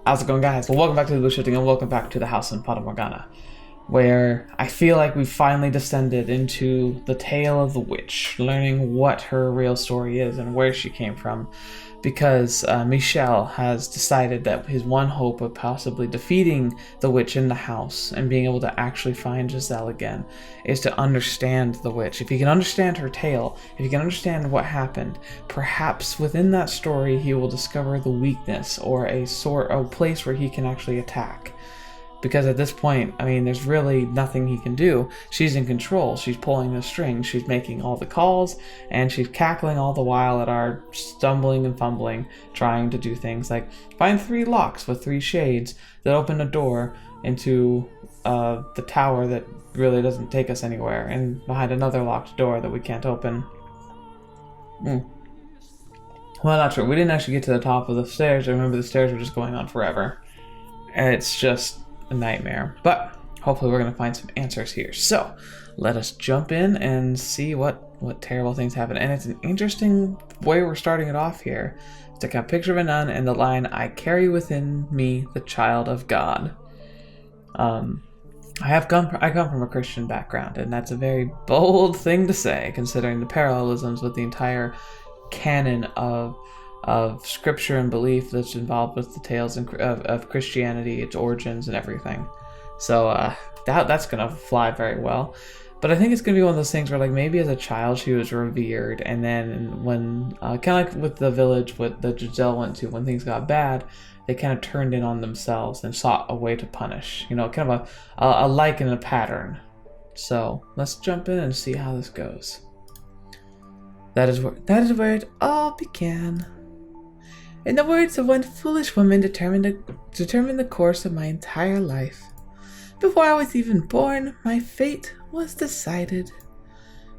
How's it going, guys? Well, welcome back to TheBlueShifting and welcome back to the house in Fata Morgana, where I feel like we finally descended into the tale of the witch, learning what her real story is and where she came from, because Michel has decided that his one hope of possibly defeating the witch in the house and being able to actually find Giselle again is to understand the witch. If he can understand her tale, if he can understand what happened, perhaps within that story he will discover the weakness or a place where he can actually attack. Because at this point, I mean, there's really nothing he can do. She's in control. She's pulling the strings. She's making all the calls, and she's cackling all the while at our stumbling and fumbling, trying to do things like find 3 locks with 3 shades that open a door into the tower that really doesn't take us anywhere, and behind another locked door that we can't open. Well, not true. We didn't actually get to the top of the stairs. I remember the stairs were just going on forever. And it's just a nightmare, but hopefully we're going to find some answers here. So let us jump in and see what terrible things happen. And it's an interesting way we're starting it off here. It's like a picture of a nun and the line, "I carry within me the child of God." I come from a Christian background, and that's a very bold thing to say considering the parallelisms with the entire canon of scripture and belief that's involved with the tales of Christianity, its origins and everything. So that's gonna fly very well. But I think it's gonna be one of those things where, like, maybe as a child she was revered, and then when kind of like with the village that Giselle went to, when things got bad, they kind of turned in on themselves and sought a way to punish. You know, kind of a like and a pattern. So let's jump in and see how this goes. That is where it all began. In the words of one foolish woman determined the course of my entire life. Before I was even born, my fate was decided.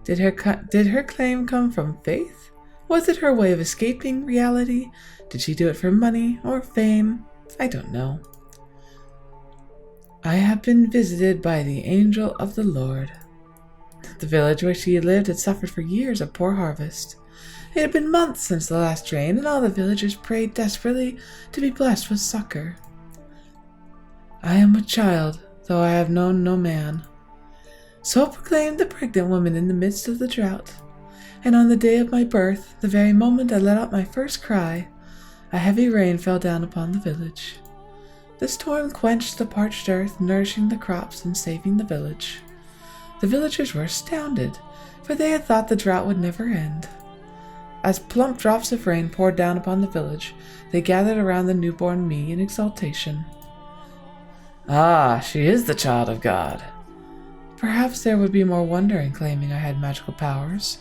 Did her claim come from faith? Was it her way of escaping reality? Did she do it for money or fame? I don't know. I have been visited by the angel of the Lord. The village where she lived had suffered for years of poor harvest. It had been months since the last rain, and all the villagers prayed desperately to be blessed with succor. I am a child, though I have known no man. So proclaimed the pregnant woman in the midst of the drought. And on the day of my birth, the very moment I let out my first cry, a heavy rain fell down upon the village. The storm quenched the parched earth, nourishing the crops and saving the village. The villagers were astounded, for they had thought the drought would never end. As plump drops of rain poured down upon the village, they gathered around the newborn me in exultation. Ah, she is the child of God. Perhaps there would be more wonder in claiming I had magical powers.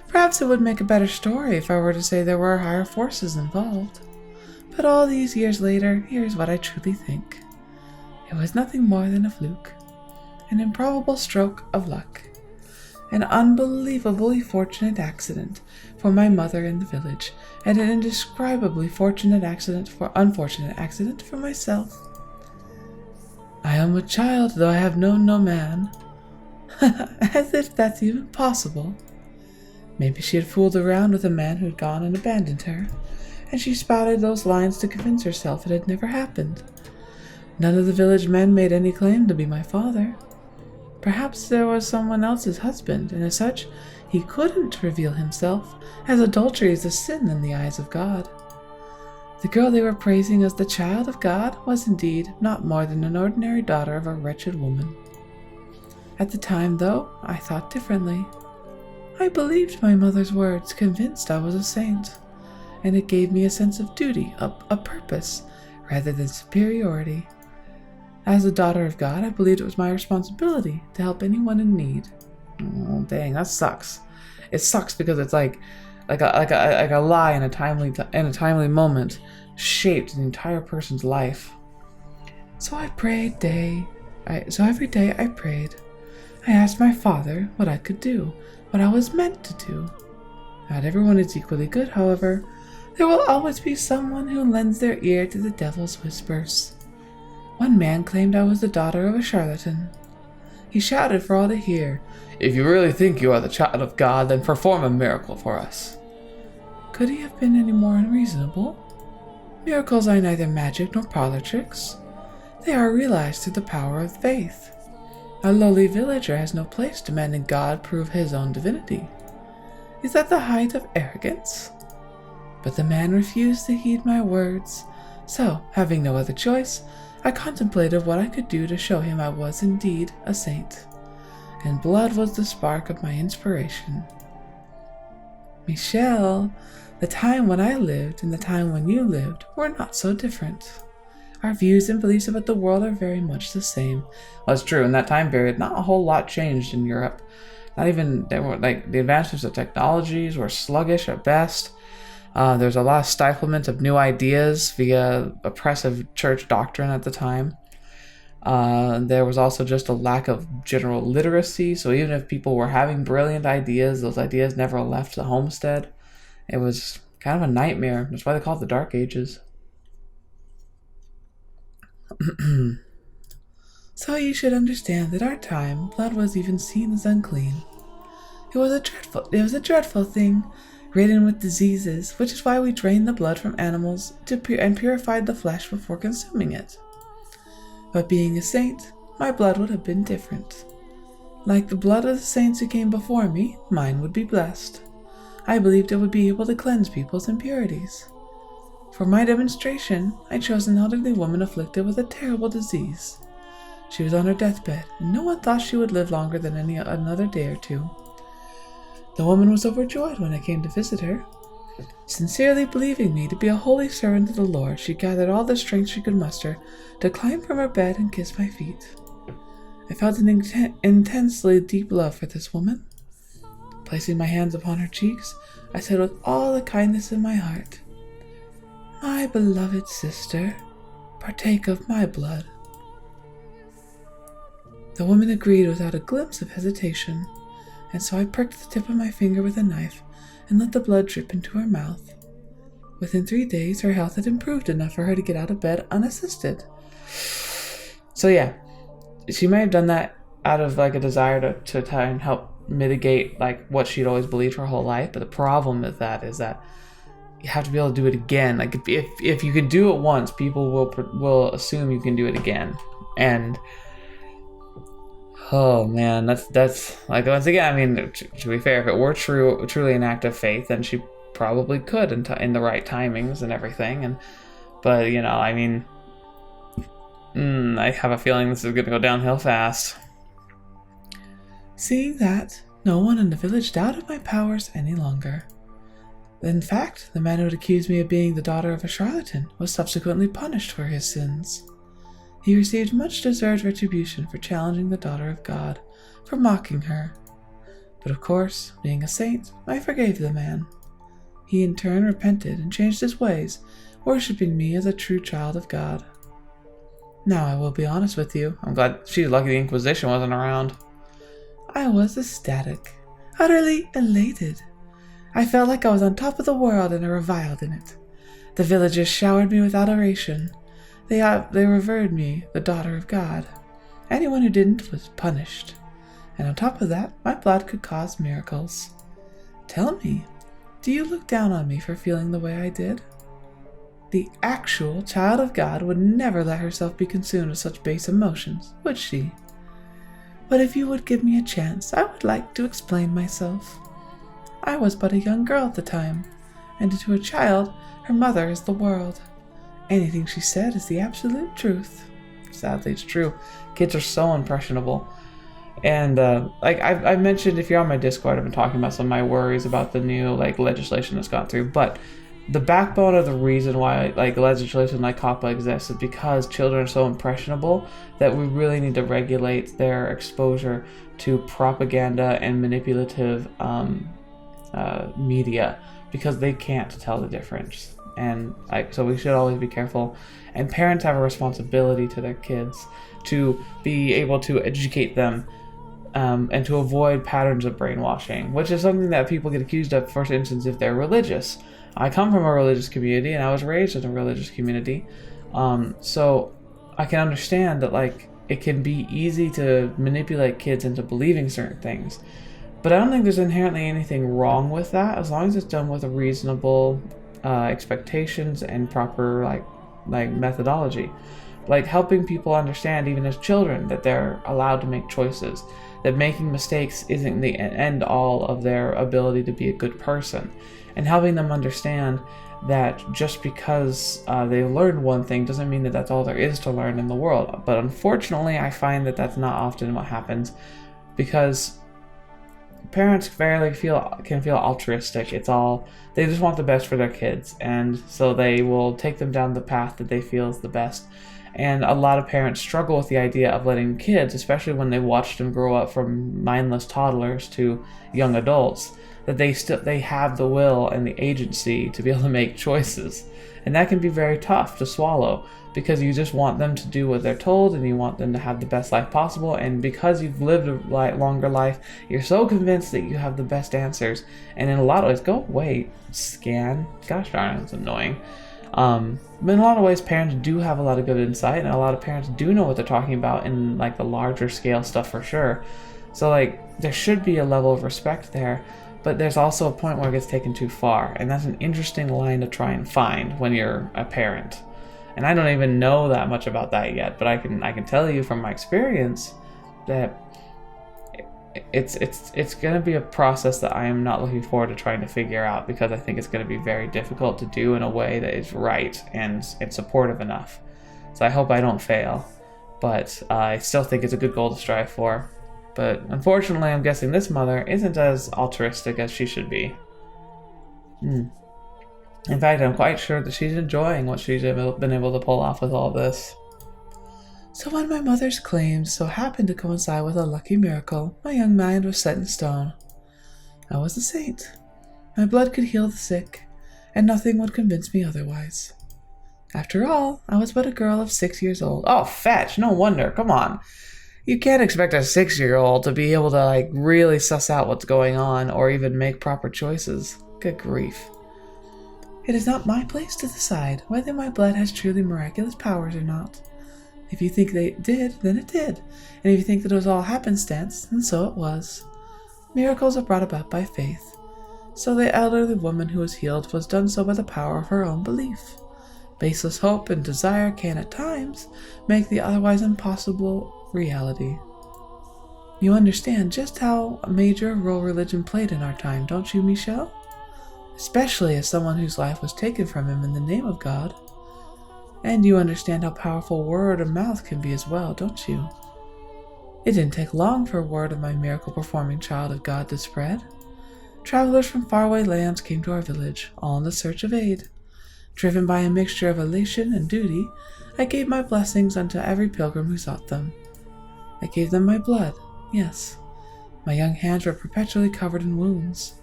Perhaps it would make a better story if I were to say there were higher forces involved. But all these years later, here's what I truly think. It was nothing more than a fluke, an improbable stroke of luck. An unbelievably fortunate accident for my mother and the village, and an indescribably unfortunate accident for myself. I am a child, though I have known no man. As if that's even possible. Maybe she had fooled around with a man who'd gone and abandoned her, and she spouted those lines to convince herself it had never happened. None of the village men made any claim to be my father. Perhaps there was someone else's husband, and as such, he couldn't reveal himself, as adultery is a sin in the eyes of God. The girl they were praising as the child of God was indeed not more than an ordinary daughter of a wretched woman. At the time, though, I thought differently. I believed my mother's words, convinced I was a saint, and it gave me a sense of duty, a purpose, rather than superiority. As a daughter of God, I believed it was my responsibility to help anyone in need. Oh, dang, that sucks. It sucks because it's like a lie in a timely moment shaped an entire person's life. So every day I prayed. I asked my father what I could do, what I was meant to do. Not everyone is equally good, however. There will always be someone who lends their ear to the devil's whispers. One man claimed I was the daughter of a charlatan. He shouted for all to hear, "If you really think you are the child of God, then perform a miracle for us." Could he have been any more unreasonable? Miracles are neither magic nor parlor tricks. They are realized through the power of faith. A lowly villager has no place demanding God prove his own divinity. Is that the height of arrogance? But the man refused to heed my words, so, having no other choice, I contemplated what I could do to show him I was indeed a saint, and blood was the spark of my inspiration. Michel, the time when I lived and the time when you lived were not so different. Our views and beliefs about the world are very much the same. Well, it's true, in that time period, not a whole lot changed in Europe. Not even, the advancements of technologies were sluggish at best. There's a lot of stiflement of new ideas via oppressive church doctrine at the time. There was also just a lack of general literacy, so even if people were having brilliant ideas, those ideas never left the homestead. It was kind of a nightmare. That's why they call it the Dark Ages. So you should understand that our time, blood was even seen as unclean. It was a dreadful thing, ridden with diseases, which is why we drained the blood from animals and purified the flesh before consuming it. But being a saint, my blood would have been different. Like the blood of the saints who came before me, mine would be blessed. I believed it would be able to cleanse people's impurities. For my demonstration, I chose an elderly woman afflicted with a terrible disease. She was on her deathbed, and no one thought she would live longer than another day or two. The woman was overjoyed when I came to visit her. Sincerely believing me to be a holy servant of the Lord, she gathered all the strength she could muster to climb from her bed and kiss my feet. I felt an intensely deep love for this woman. Placing my hands upon her cheeks, I said with all the kindness in my heart, "My beloved sister, partake of my blood." The woman agreed without a glimpse of hesitation, and so I pricked the tip of my finger with a knife and let the blood drip into her mouth. Within 3 days, her health had improved enough for her to get out of bed unassisted. So yeah, she may have done that out of a desire to try and help mitigate what she'd always believed her whole life. But the problem with that is that you have to be able to do it again. If you can do it once, people will assume you can do it again. And oh man, that's once again, to be fair, if it were truly an act of faith, then she probably could in the right timings and everything. But I have a feeling this is going to go downhill fast. Seeing that, no one in the village doubted my powers any longer. In fact, the man who had accused me of being the daughter of a charlatan was subsequently punished for his sins. He received much deserved retribution for challenging the daughter of God, for mocking her. But of course, being a saint, I forgave the man. He in turn repented and changed his ways, worshipping me as a true child of God. Now I will be honest with you. I'm glad she's lucky the Inquisition wasn't around. I was ecstatic, utterly elated. I felt like I was on top of the world and I reviled in it. The villagers showered me with adoration. They revered me, the daughter of God. Anyone who didn't was punished. And on top of that, my blood could cause miracles. Tell me, do you look down on me for feeling the way I did? The actual child of God would never let herself be consumed with such base emotions, would she? But if you would give me a chance, I would like to explain myself. I was but a young girl at the time, and to a child, her mother is the world. Anything she said is the absolute truth. Sadly, it's true. Kids are so impressionable. And I've mentioned, if you're on my Discord, I've been talking about some of my worries about the new legislation that's gone through. But the backbone of the reason why legislation like COPPA exists is because children are so impressionable that we really need to regulate their exposure to propaganda and manipulative media, because they can't tell the difference. And so we should always be careful. And parents have a responsibility to their kids to be able to educate them and to avoid patterns of brainwashing, which is something that people get accused of, for instance, if they're religious. I come from a religious community and I was raised in a religious community. So I can understand that it can be easy to manipulate kids into believing certain things. But I don't think there's inherently anything wrong with that, as long as it's done with a reasonable expectations and proper like methodology, like helping people understand, even as children, that they're allowed to make choices, that making mistakes isn't the end all of their ability to be a good person, and helping them understand that just because they learned one thing doesn't mean that that's all there is to learn in the world. But unfortunately, I find that that's not often what happens, because parents can feel altruistic. It's all, they just want the best for their kids, and so they will take them down the path that they feel is the best. And a lot of parents struggle with the idea of letting kids, especially when they watched them grow up from mindless toddlers to young adults, that they have the will and the agency to be able to make choices. And that can be very tough to swallow, because you just want them to do what they're told, and you want them to have the best life possible. And because you've lived a longer life, you're so convinced that you have the best answers. And in a lot of ways, go away, scan. Gosh darn, it's annoying. But in a lot of ways, parents do have a lot of good insight, and a lot of parents do know what they're talking about in like the larger scale stuff for sure. So like, there should be a level of respect there. But there's also a point where it gets taken too far, and that's an interesting line to try and find when you're a parent. And I don't even know that much about that yet, but I can tell you from my experience that it's going to be a process that I am not looking forward to trying to figure out, because I think it's going to be very difficult to do in a way that is right and supportive enough. So I hope I don't fail, but I still think it's a good goal to strive for. But unfortunately, I'm guessing this mother isn't as altruistic as she should be. In fact, I'm quite sure that she's enjoying what she's been able to pull off with all this. So when my mother's claims so happened to coincide with a lucky miracle, my young mind was set in stone. I was a saint. My blood could heal the sick, and nothing would convince me otherwise. After all, I was but a girl of 6 years old. Oh, fetch! No wonder, come on. You can't expect a 6-year-old to be able to like really suss out what's going on or even make proper choices. Good grief. It is not my place to decide whether my blood has truly miraculous powers or not. If you think they did, then it did. And if you think that it was all happenstance, then so it was. Miracles are brought about by faith. So the elderly woman who was healed was done so by the power of her own belief. Baseless hope and desire can at times make the otherwise impossible reality. You understand just how major a role religion played in our time, don't you, Michel? Especially as someone whose life was taken from him in the name of God. And you understand how powerful word of mouth can be as well, don't you? It didn't take long for word of my miracle-performing child of God to spread. Travelers from faraway lands came to our village, all in the search of aid. Driven by a mixture of elation and duty, I gave my blessings unto every pilgrim who sought them. I gave them my blood, yes. My young hands were perpetually covered in wounds.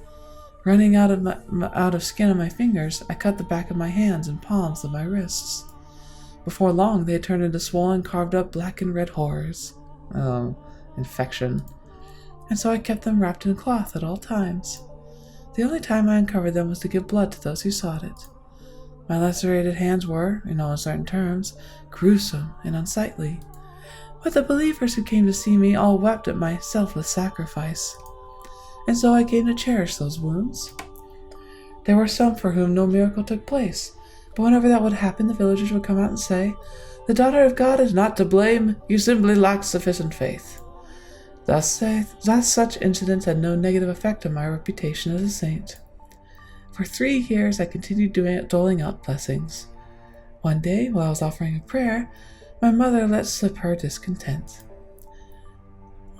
Running out of skin on my fingers, I cut the back of my hands and palms of my wrists. Before long, they had turned into swollen, carved-up black and red horrors. Oh, infection. And so I kept them wrapped in cloth at all times. The only time I uncovered them was to give blood to those who sought it. My lacerated hands were, in all uncertain terms, gruesome and unsightly. But the believers who came to see me all wept at my selfless sacrifice. And so I came to cherish those wounds. There were some for whom no miracle took place, but whenever that would happen, the villagers would come out and say, "The daughter of God is not to blame, you simply lacked sufficient faith." Thus such incidents had no negative effect on my reputation as a saint. For 3 years I continued doling out blessings. One day, while I was offering a prayer, my mother let slip her discontent.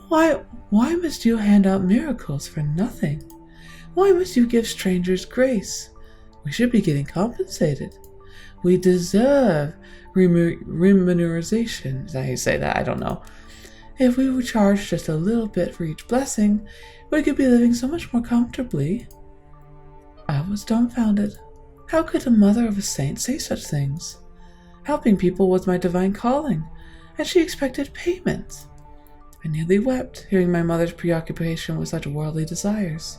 Why must you hand out miracles for nothing? Why must you give strangers grace? We should be getting compensated. We deserve remuneration. Is that how you say that? I don't know. If we would charge just a little bit for each blessing, we could be living so much more comfortably. I was dumbfounded. How could a mother of a saint say such things? Helping people was my divine calling, and she expected payment. I nearly wept, hearing my mother's preoccupation with such worldly desires.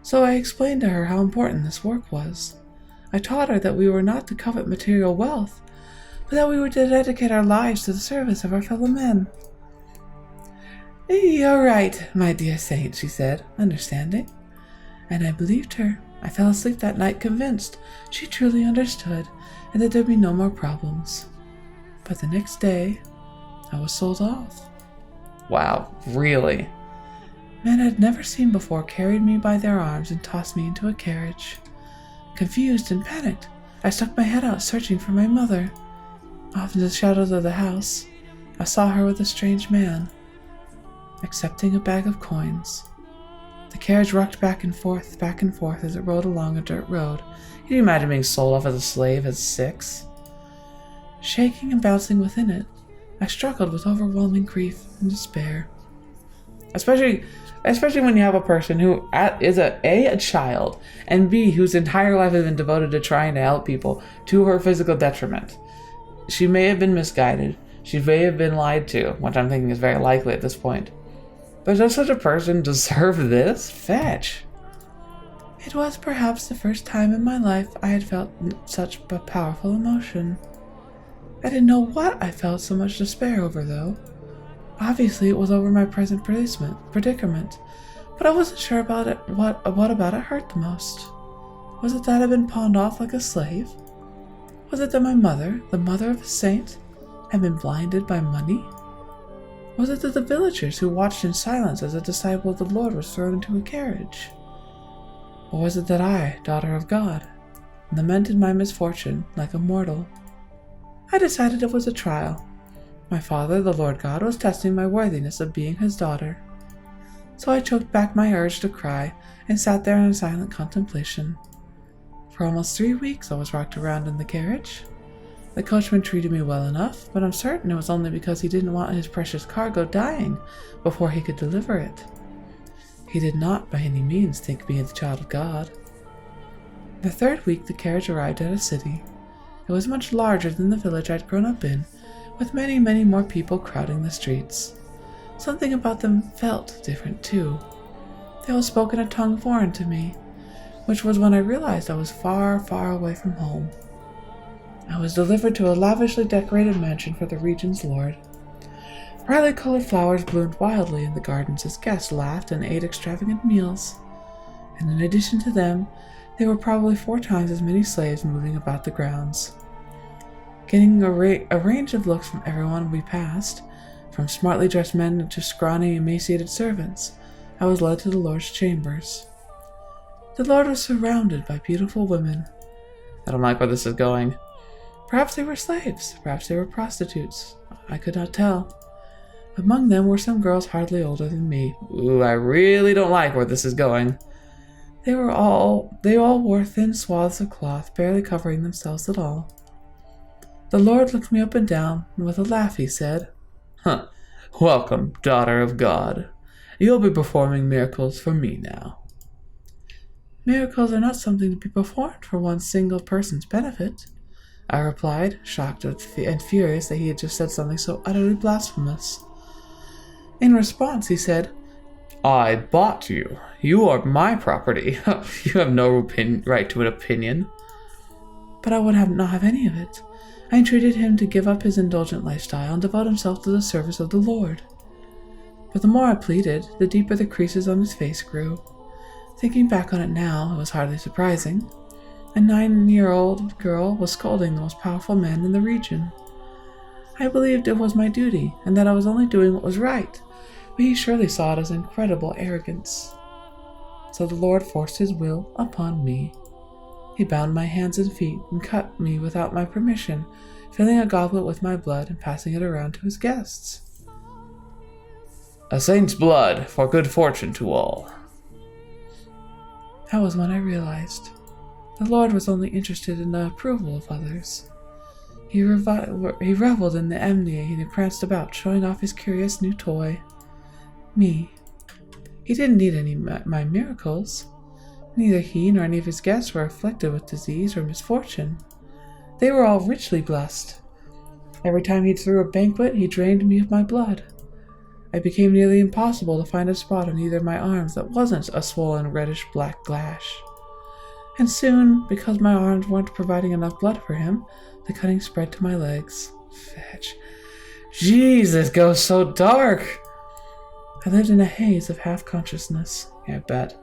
So I explained to her how important this work was. I taught her that we were not to covet material wealth, but that we were to dedicate our lives to the service of our fellow men. "You're right, my dear saint," she said, understanding. And I believed her. I fell asleep that night convinced she truly understood and that there'd be no more problems. But the next day, I was sold off. Wow, really? Men I'd never seen before carried me by their arms and tossed me into a carriage. Confused and panicked, I stuck my head out searching for my mother. Off in the shadows of the house, I saw her with a strange man, accepting a bag of coins. The carriage rocked back and forth as it rolled along a dirt road. Can you imagine being sold off as a slave at 6? Shaking and bouncing within it, I struggled with overwhelming grief and despair. Especially when you have a person who is a child, and B, whose entire life has been devoted to trying to help people to her physical detriment. She may have been misguided. She may have been lied to, which I'm thinking is very likely at this point. But does such a person deserve this? Fetch. It was perhaps the first time in my life I had felt such a powerful emotion. I didn't know what I felt so much despair over, though. Obviously, it was over my present predicament, but I wasn't sure about it. What about it hurt the most? Was it that I'd been pawned off like a slave? Was it that my mother, the mother of a saint, had been blinded by money? Was it that the villagers who watched in silence as a disciple of the Lord was thrown into a carriage? Or was it that I, daughter of God, lamented my misfortune like a mortal? I decided it was a trial. My father, the Lord God, was testing my worthiness of being his daughter. So I choked back my urge to cry and sat there in silent contemplation. For almost 3 weeks I was rocked around in the carriage. The coachman treated me well enough, but I'm certain it was only because he didn't want his precious cargo dying before he could deliver it. He did not by any means think me the child of God. The 3rd week the carriage arrived at a city. It was much larger than the village I'd grown up in, with many, many more people crowding the streets. Something about them felt different too. They all spoke in a tongue foreign to me, which was when I realized I was far, far away from home. I was delivered to a lavishly decorated mansion for the region's lord. Brightly colored flowers bloomed wildly in the gardens as guests laughed and ate extravagant meals. And in addition to them, there were probably 4 times as many slaves moving about the grounds. Getting a range of looks from everyone we passed, from smartly dressed men to scrawny, emaciated servants, I was led to the Lord's chambers. The Lord was surrounded by beautiful women. I don't like where this is going. Perhaps they were slaves, perhaps they were prostitutes. I could not tell. Among them were some girls hardly older than me. Ooh, I really don't like where this is going. They all wore thin swaths of cloth, barely covering themselves at all. The Lord looked me up and down, and with a laugh he said, Welcome, daughter of God. You'll be performing miracles for me now. Miracles are not something to be performed for one single person's benefit, I replied, shocked and furious that he had just said something so utterly blasphemous. In response, he said, I bought you. You are my property. You have no right to an opinion. But I would not have any of it. I entreated him to give up his indulgent lifestyle and devote himself to the service of the Lord. But the more I pleaded, the deeper the creases on his face grew. Thinking back on it now, it was hardly surprising. A 9-year-old girl was scolding the most powerful man in the region. I believed it was my duty, and that I was only doing what was right, but he surely saw it as incredible arrogance. So the Lord forced his will upon me. He bound my hands and feet and cut me without my permission, filling a goblet with my blood and passing it around to his guests. A saint's blood for good fortune to all. That was when I realized the Lord was only interested in the approval of others. He reveled in the envy and he pranced about, showing off his curious new toy. Me. He didn't need any of my miracles. Neither he nor any of his guests were afflicted with disease or misfortune. They were all richly blessed. Every time he threw a banquet, he drained me of my blood. It became nearly impossible to find a spot on either of my arms that wasn't a swollen reddish-black gash. And soon, because my arms weren't providing enough blood for him, the cutting spread to my legs. Fetch. Jeez, this goes so dark. I lived in a haze of half-consciousness. Yeah, I bet.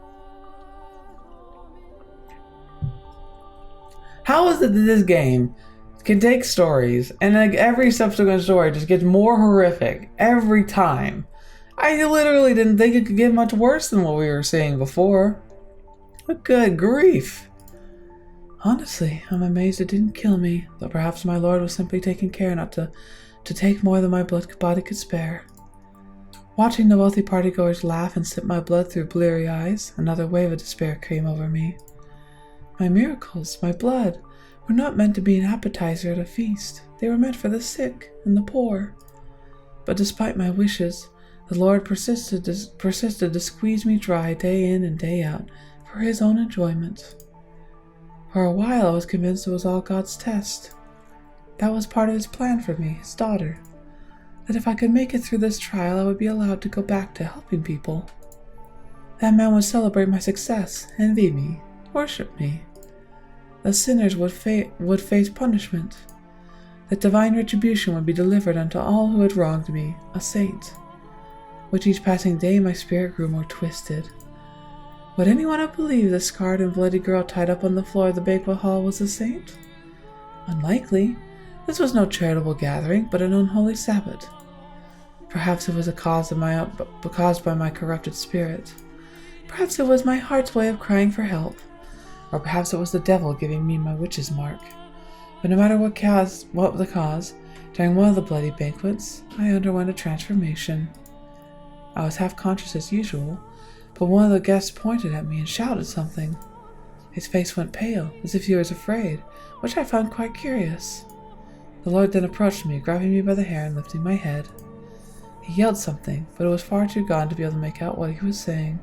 How is it that this game can take stories and like every subsequent story just gets more horrific every time? I literally didn't think it could get much worse than what we were seeing before. But good grief. Honestly, I'm amazed it didn't kill me, though perhaps my lord was simply taking care not to take more than my body could spare. Watching the wealthy partygoers laugh and sip my blood through bleary eyes, another wave of despair came over me. My miracles, my blood, were not meant to be an appetizer at a feast. They were meant for the sick and the poor. But despite my wishes, the Lord persisted to squeeze me dry day in and day out for his own enjoyment. For a while I was convinced it was all God's test. That was part of his plan for me, his daughter. That if I could make it through this trial, I would be allowed to go back to helping people. That man would celebrate my success, envy me, worship me. The sinners would face punishment. That divine retribution would be delivered unto all who had wronged me, a saint. With each passing day, my spirit grew more twisted. Would anyone have believed the scarred and bloody girl tied up on the floor of the banquet hall was a saint? Unlikely. This was no charitable gathering, but an unholy Sabbath. Perhaps it was caused by my corrupted spirit. Perhaps it was my heart's way of crying for help. Or perhaps it was the devil giving me my witch's mark. But no matter what the cause, during one of the bloody banquets, I underwent a transformation. I was half conscious as usual, but one of the guests pointed at me and shouted something. His face went pale, as if he was afraid, which I found quite curious. The Lord then approached me, grabbing me by the hair and lifting my head. He yelled something, but it was far too gone to be able to make out what he was saying.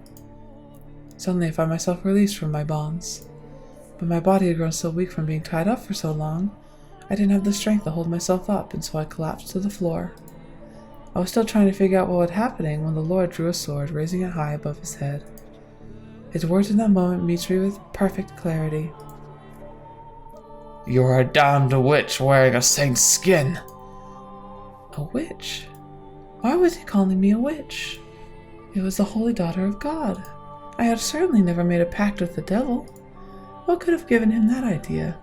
Suddenly I found myself released from my bonds. But my body had grown so weak from being tied up for so long, I didn't have the strength to hold myself up, and so I collapsed to the floor. I was still trying to figure out what was happening when the Lord drew a sword, raising it high above his head. His words in that moment meets me with perfect clarity. "You are a damned witch wearing a saint's skin." A witch? Why was he calling me a witch? It was the holy daughter of God. I had certainly never made a pact with the devil. What could have given him that idea?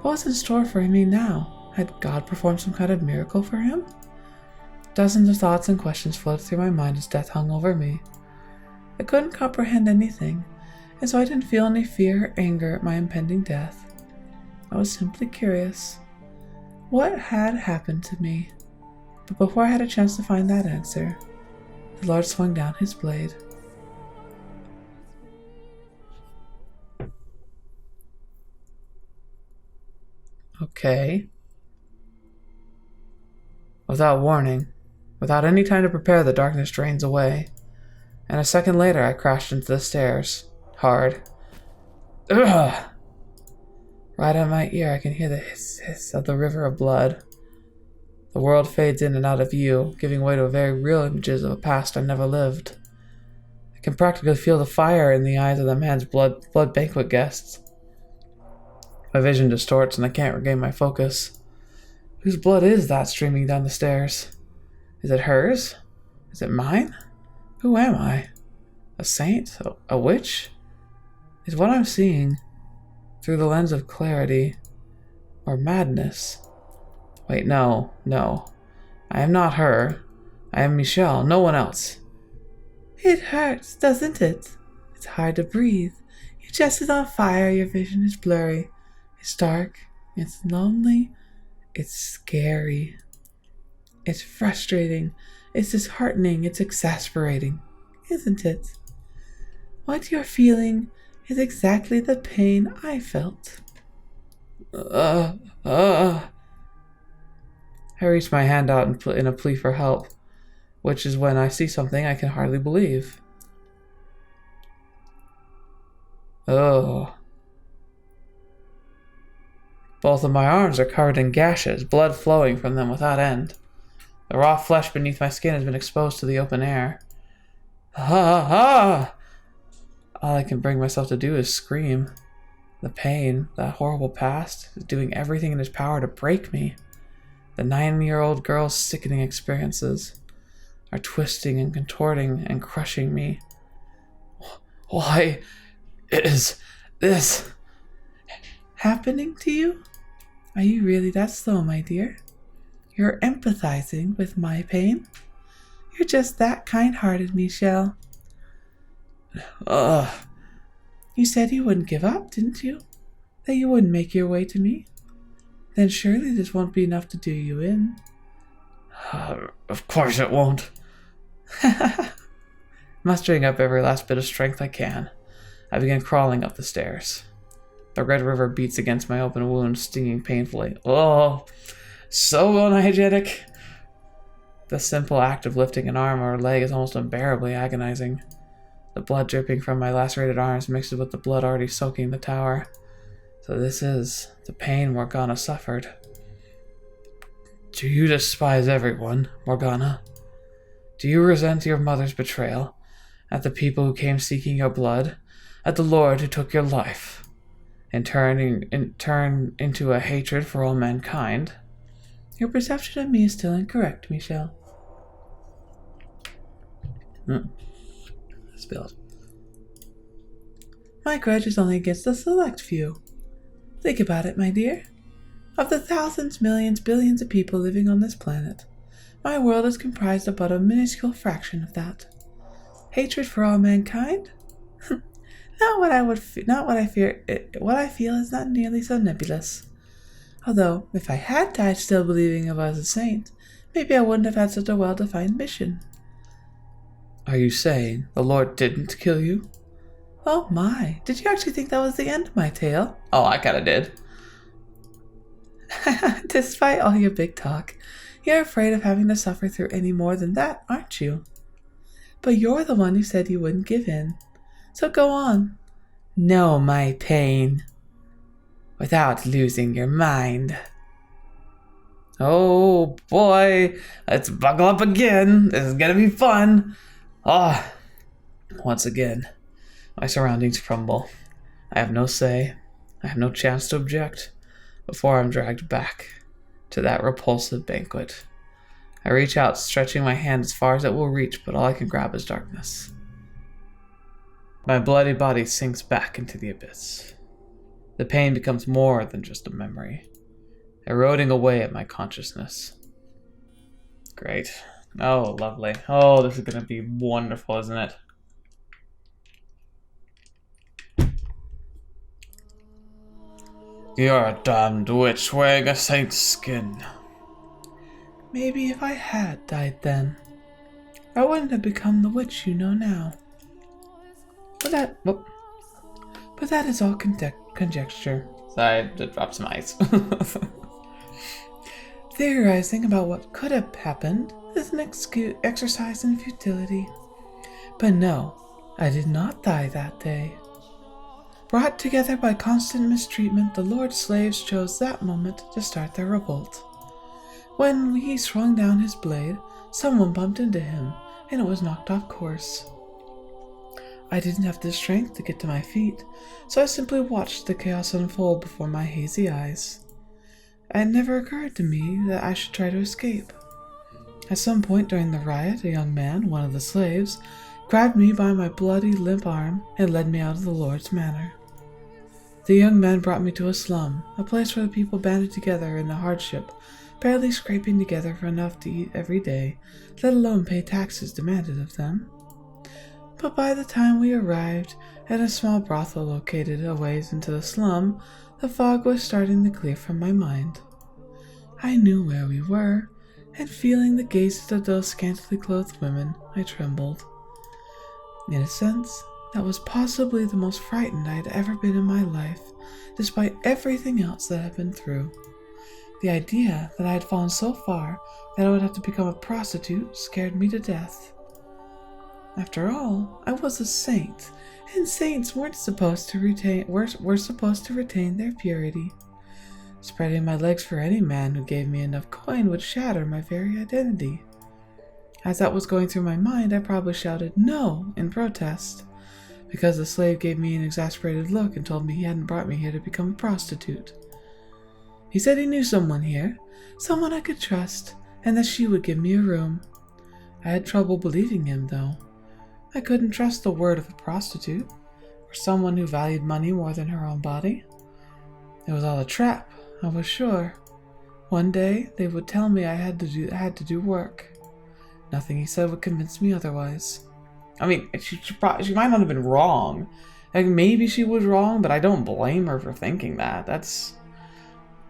What was in store for me now? Had God performed some kind of miracle for him? Dozens of thoughts and questions floated through my mind as death hung over me. I couldn't comprehend anything, and so I didn't feel any fear or anger at my impending death. I was simply curious. What had happened to me? But before I had a chance to find that answer, the Lord swung down his blade. Okay. Without warning, without any time to prepare, the darkness drains away, and a second later I crashed into the stairs, hard. Ugh! Right at my ear I can hear the hiss of the river of blood. The world fades in and out of view, giving way to very real images of a past I never lived. I can practically feel the fire in the eyes of the man's blood banquet guests. My vision distorts and I can't regain my focus. Whose blood is that streaming down the stairs? Is it hers? Is it mine? Who am I? A saint? A witch? Is what I'm seeing through the lens of clarity or madness? Wait, no. I am not her. I am Michel, no one else. It hurts, doesn't it? It's hard to breathe. Your chest is on fire, your vision is blurry. It's dark, it's lonely, it's scary. It's frustrating, it's disheartening, it's exasperating, isn't it? What you're feeling is exactly the pain I felt. I reach my hand out in a plea for help, which is when I see something I can hardly believe. Oh. Both of my arms are covered in gashes, blood flowing from them without end. The raw flesh beneath my skin has been exposed to the open air. Ah! All I can bring myself to do is scream. The pain, that horrible past, is doing everything in its power to break me. The 9-year-old girl's sickening experiences are twisting and contorting and crushing me. Why is this happening to you? Are you really that slow, my dear? You're empathizing with my pain? You're just that kind-hearted, Michel. Ugh. You said you wouldn't give up, didn't you? That you wouldn't make your way to me? Then surely this won't be enough to do you in. Of course it won't. Mustering up every last bit of strength I can, I begin crawling up the stairs. The red river beats against my open wound, stinging painfully. Oh, so unhygienic. The simple act of lifting an arm or a leg is almost unbearably agonizing. The blood dripping from my lacerated arms mixes with the blood already soaking the tower. So this is the pain Morgana suffered. Do you despise everyone, Morgana? Do you resent your mother's betrayal? At the people who came seeking your blood? At the Lord who took your life? And turn into a hatred for all mankind? Your perception of me is still incorrect, Michel. Spilled. My grudge is only against a select few. Think about it, my dear. Of the thousands, millions, billions of people living on this planet, my world is comprised of but a minuscule fraction of that. Hatred for all mankind? What I feel is not nearly so nebulous. Although, if I had died still believing I was a saint, maybe I wouldn't have had such a well-defined mission. Are you saying the Lord didn't kill you? Oh my, did you actually think that was the end of my tale? Oh, I kinda did. Despite all your big talk, you're afraid of having to suffer through any more than that, aren't you? But you're the one who said you wouldn't give in. So go on. Know my pain. Without losing your mind. Oh boy, let's buckle up again. This is gonna be fun. Once again, my surroundings crumble. I have no say. I have no chance to object before I'm dragged back to that repulsive banquet. I reach out, stretching my hand as far as it will reach, but all I can grab is darkness. My bloody body sinks back into the abyss. The pain becomes more than just a memory, eroding away at my consciousness. Great. Oh, lovely. Oh, this is going to be wonderful, isn't it? You're a damned witch wearing a saint's skin. Maybe if I had died then, I wouldn't have become the witch you know now. But that is all conjecture. Sorry, I just dropped some ice. Theorizing about what could have happened is an exercise in futility. But no, I did not die that day. Brought together by constant mistreatment, the Lord's slaves chose that moment to start their revolt. When he swung down his blade, someone bumped into him, and it was knocked off course. I didn't have the strength to get to my feet, so I simply watched the chaos unfold before my hazy eyes. It never occurred to me that I should try to escape. At some point during the riot, a young man, one of the slaves, grabbed me by my bloody, limp arm and led me out of the Lord's manor. The young man brought me to a slum, a place where the people banded together in the hardship, barely scraping together for enough to eat every day, let alone pay taxes demanded of them. But by the time we arrived at a small brothel located a ways into the slum, the fog was starting to clear from my mind. I knew where we were, and feeling the gazes of those scantily clothed women, I trembled. In a sense, that was possibly the most frightened I had ever been in my life, despite everything else that I'd been through. The idea that I had fallen so far that I would have to become a prostitute scared me to death. After all, I was a saint, and saints weren't supposed to were supposed to retain their purity. Spreading my legs for any man who gave me enough coin would shatter my very identity. As that was going through my mind, I probably shouted "no" in protest, because the slave gave me an exasperated look and told me he hadn't brought me here to become a prostitute. He said he knew someone here, someone I could trust, and that she would give me a room. I had trouble believing him, though. I couldn't trust the word of a prostitute, or someone who valued money more than her own body. It was all a trap, I was sure. One day, they would tell me I had to do work. Nothing he said would convince me otherwise. I mean, she might not have been wrong. Like, maybe she was wrong, but I don't blame her for thinking that. That's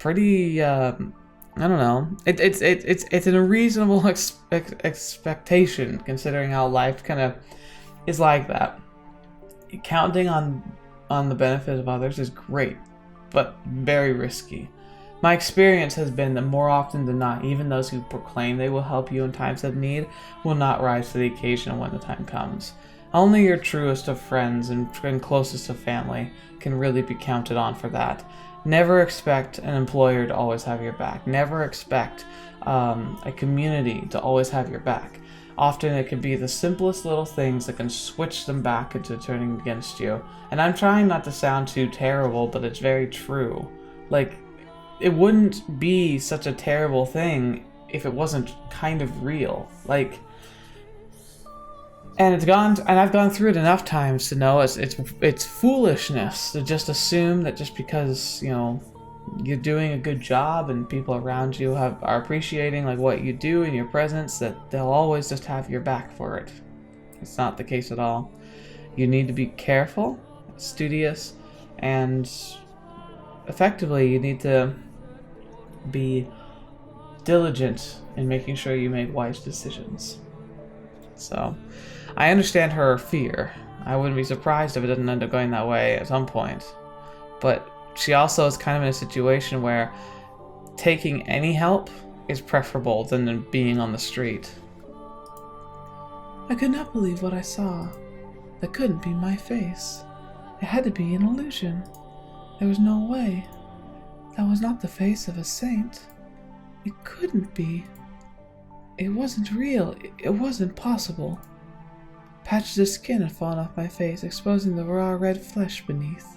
pretty, I don't know. It's a reasonable expectation, considering how life kind of is like that. Counting on the benefit of others is great, but very risky. My experience has been that more often than not, even those who proclaim they will help you in times of need will not rise to the occasion when the time comes. Only your truest of friends and closest of family can really be counted on for that. Never expect an employer to always have your back. Never expect a community to always have your back. Often it can be the simplest little things that can switch them back into turning against you. And I'm trying not to sound too terrible, but it's very true. Like, it wouldn't be such a terrible thing if it wasn't kind of real. Like, and I've gone through it enough times to know it's foolishness to just assume that just because, you know, you're doing a good job and people around you are appreciating like what you do in your presence, that they'll always just have your back for it. It's not the case at all. You need to be careful, studious, and effectively you need to be diligent in making sure you make wise decisions. So, I understand her fear. I wouldn't be surprised if it didn't end up going that way at some point. But she also is kind of in a situation where taking any help is preferable than being on the street. I could not believe what I saw. That couldn't be my face. It had to be an illusion. There was no way. That was not the face of a saint. It couldn't be. It wasn't real. It wasn't possible. Patches of skin had fallen off my face, exposing the raw red flesh beneath.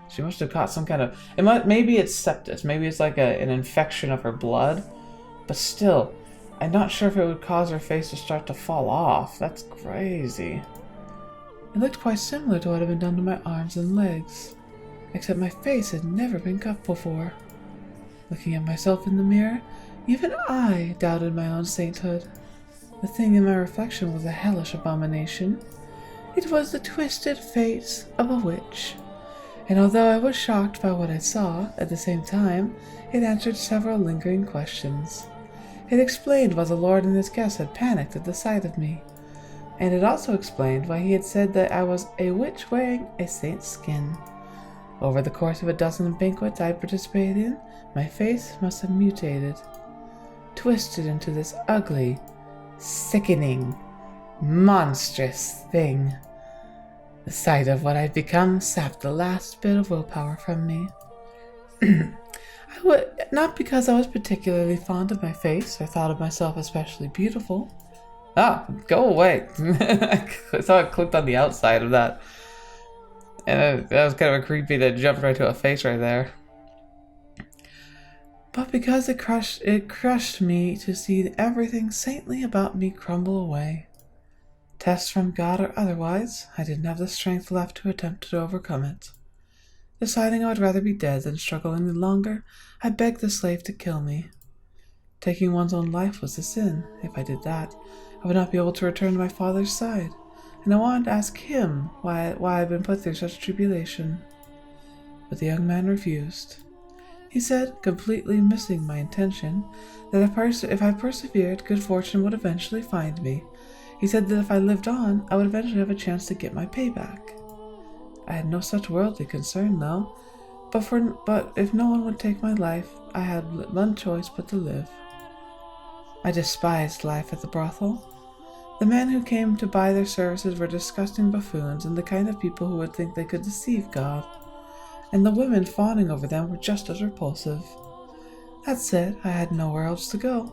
She must have caught some kind of... maybe it's sepsis. Maybe it's like an infection of her blood. But still, I'm not sure if it would cause her face to start to fall off. That's crazy. It looked quite similar to what had been done to my arms and legs. Except my face had never been cut before. Looking at myself in the mirror, even I doubted my own sainthood. The thing in my reflection was a hellish abomination. It was the twisted face of a witch. And although I was shocked by what I saw, at the same time, it answered several lingering questions. It explained why the Lord and his guests had panicked at the sight of me. And it also explained why he had said that I was a witch wearing a saint's skin. Over the course of a dozen banquets I participated in, my face must have mutated, twisted into this ugly, sickening, monstrous thing. The sight of what I'd become sapped the last bit of willpower from me. Not because I was particularly fond of my face or thought of myself especially beautiful. Ah, go away. I saw it clicked on the outside of that. And that was kind of a creepy that jumped right to a face right there. But because it crushed me to see everything saintly about me crumble away. Test from God or otherwise, I didn't have the strength left to attempt to overcome it. Deciding I would rather be dead than struggle any longer, I begged the slave to kill me. Taking one's own life was a sin. If I did that, I would not be able to return to my father's side, and I wanted to ask him why I had been put through such tribulation. But the young man refused. He said, completely missing my intention, that if I persevered, good fortune would eventually find me. He said that if I lived on, I would eventually have a chance to get my payback. I had no such worldly concern, though, but if no one would take my life, I had one choice but to live. I despised life at the brothel. The men who came to buy their services were disgusting buffoons and the kind of people who would think they could deceive God. And the women fawning over them were just as repulsive. That said, I had nowhere else to go,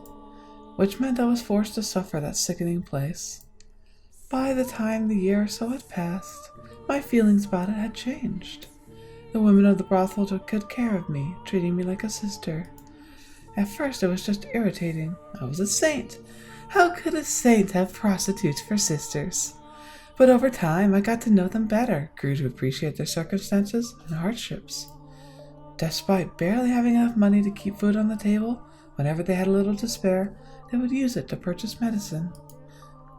which meant I was forced to suffer that sickening place. By the time the year or so had passed, my feelings about it had changed. The women of the brothel took good care of me, treating me like a sister. At first it was just irritating. I was a saint. How could a saint have prostitutes for sisters? But over time, I got to know them better, grew to appreciate their circumstances and hardships. Despite barely having enough money to keep food on the table, whenever they had a little to spare, they would use it to purchase medicine,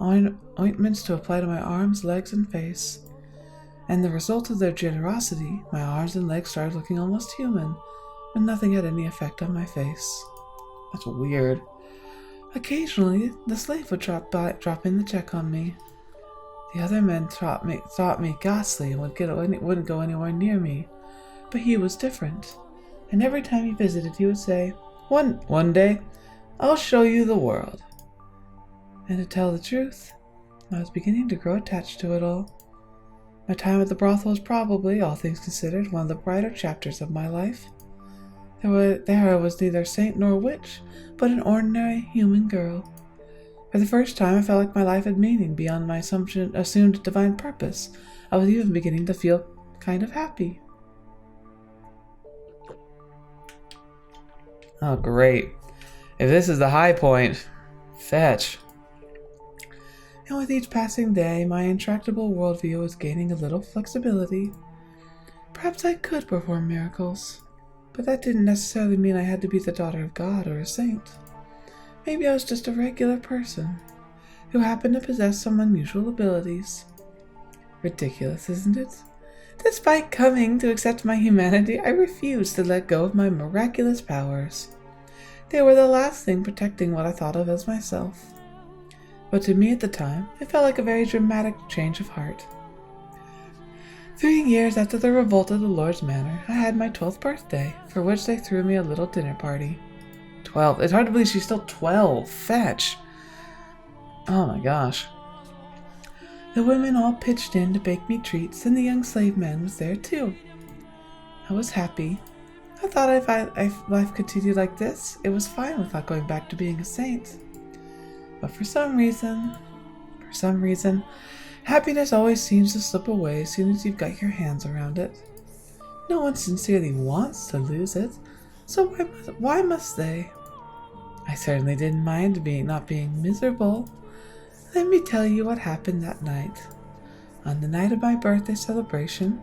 ointments to apply to my arms, legs, and face. And the result of their generosity, my arms and legs started looking almost human, but nothing had any effect on my face. That's weird. Occasionally, the slave would drop in the check on me. The other men thought me ghastly and wouldn't go anywhere near me, but he was different. And every time he visited, he would say, One day, I'll show you the world." And to tell the truth, I was beginning to grow attached to it all. My time at the brothel was probably, all things considered, one of the brighter chapters of my life. There I was neither saint nor witch, but an ordinary human girl. For the first time, I felt like my life had meaning beyond my assumed divine purpose. I was even beginning to feel kind of happy. Oh, great. If this is the high point, fetch. And with each passing day, my intractable worldview was gaining a little flexibility. Perhaps I could perform miracles, but that didn't necessarily mean I had to be the daughter of God or a saint. Maybe I was just a regular person who happened to possess some unusual abilities. Ridiculous, isn't it? Despite coming to accept my humanity, I refused to let go of my miraculous powers. They were the last thing protecting what I thought of as myself. But to me at the time, it felt like a very dramatic change of heart. 3 years after the revolt of the Lord's Manor, I had my 12th birthday, for which they threw me a little dinner party. 12. It's hard to believe she's still 12. Fetch. Oh my gosh. The women all pitched in to bake me treats, and the young slave man was there too. I was happy. I thought if life continued like this, it was fine without going back to being a saint. But for some reason, happiness always seems to slip away as soon as you've got your hands around it. No one sincerely wants to lose it, so why must they? I certainly didn't mind not being miserable. Let me tell you what happened that night. On the night of my birthday celebration,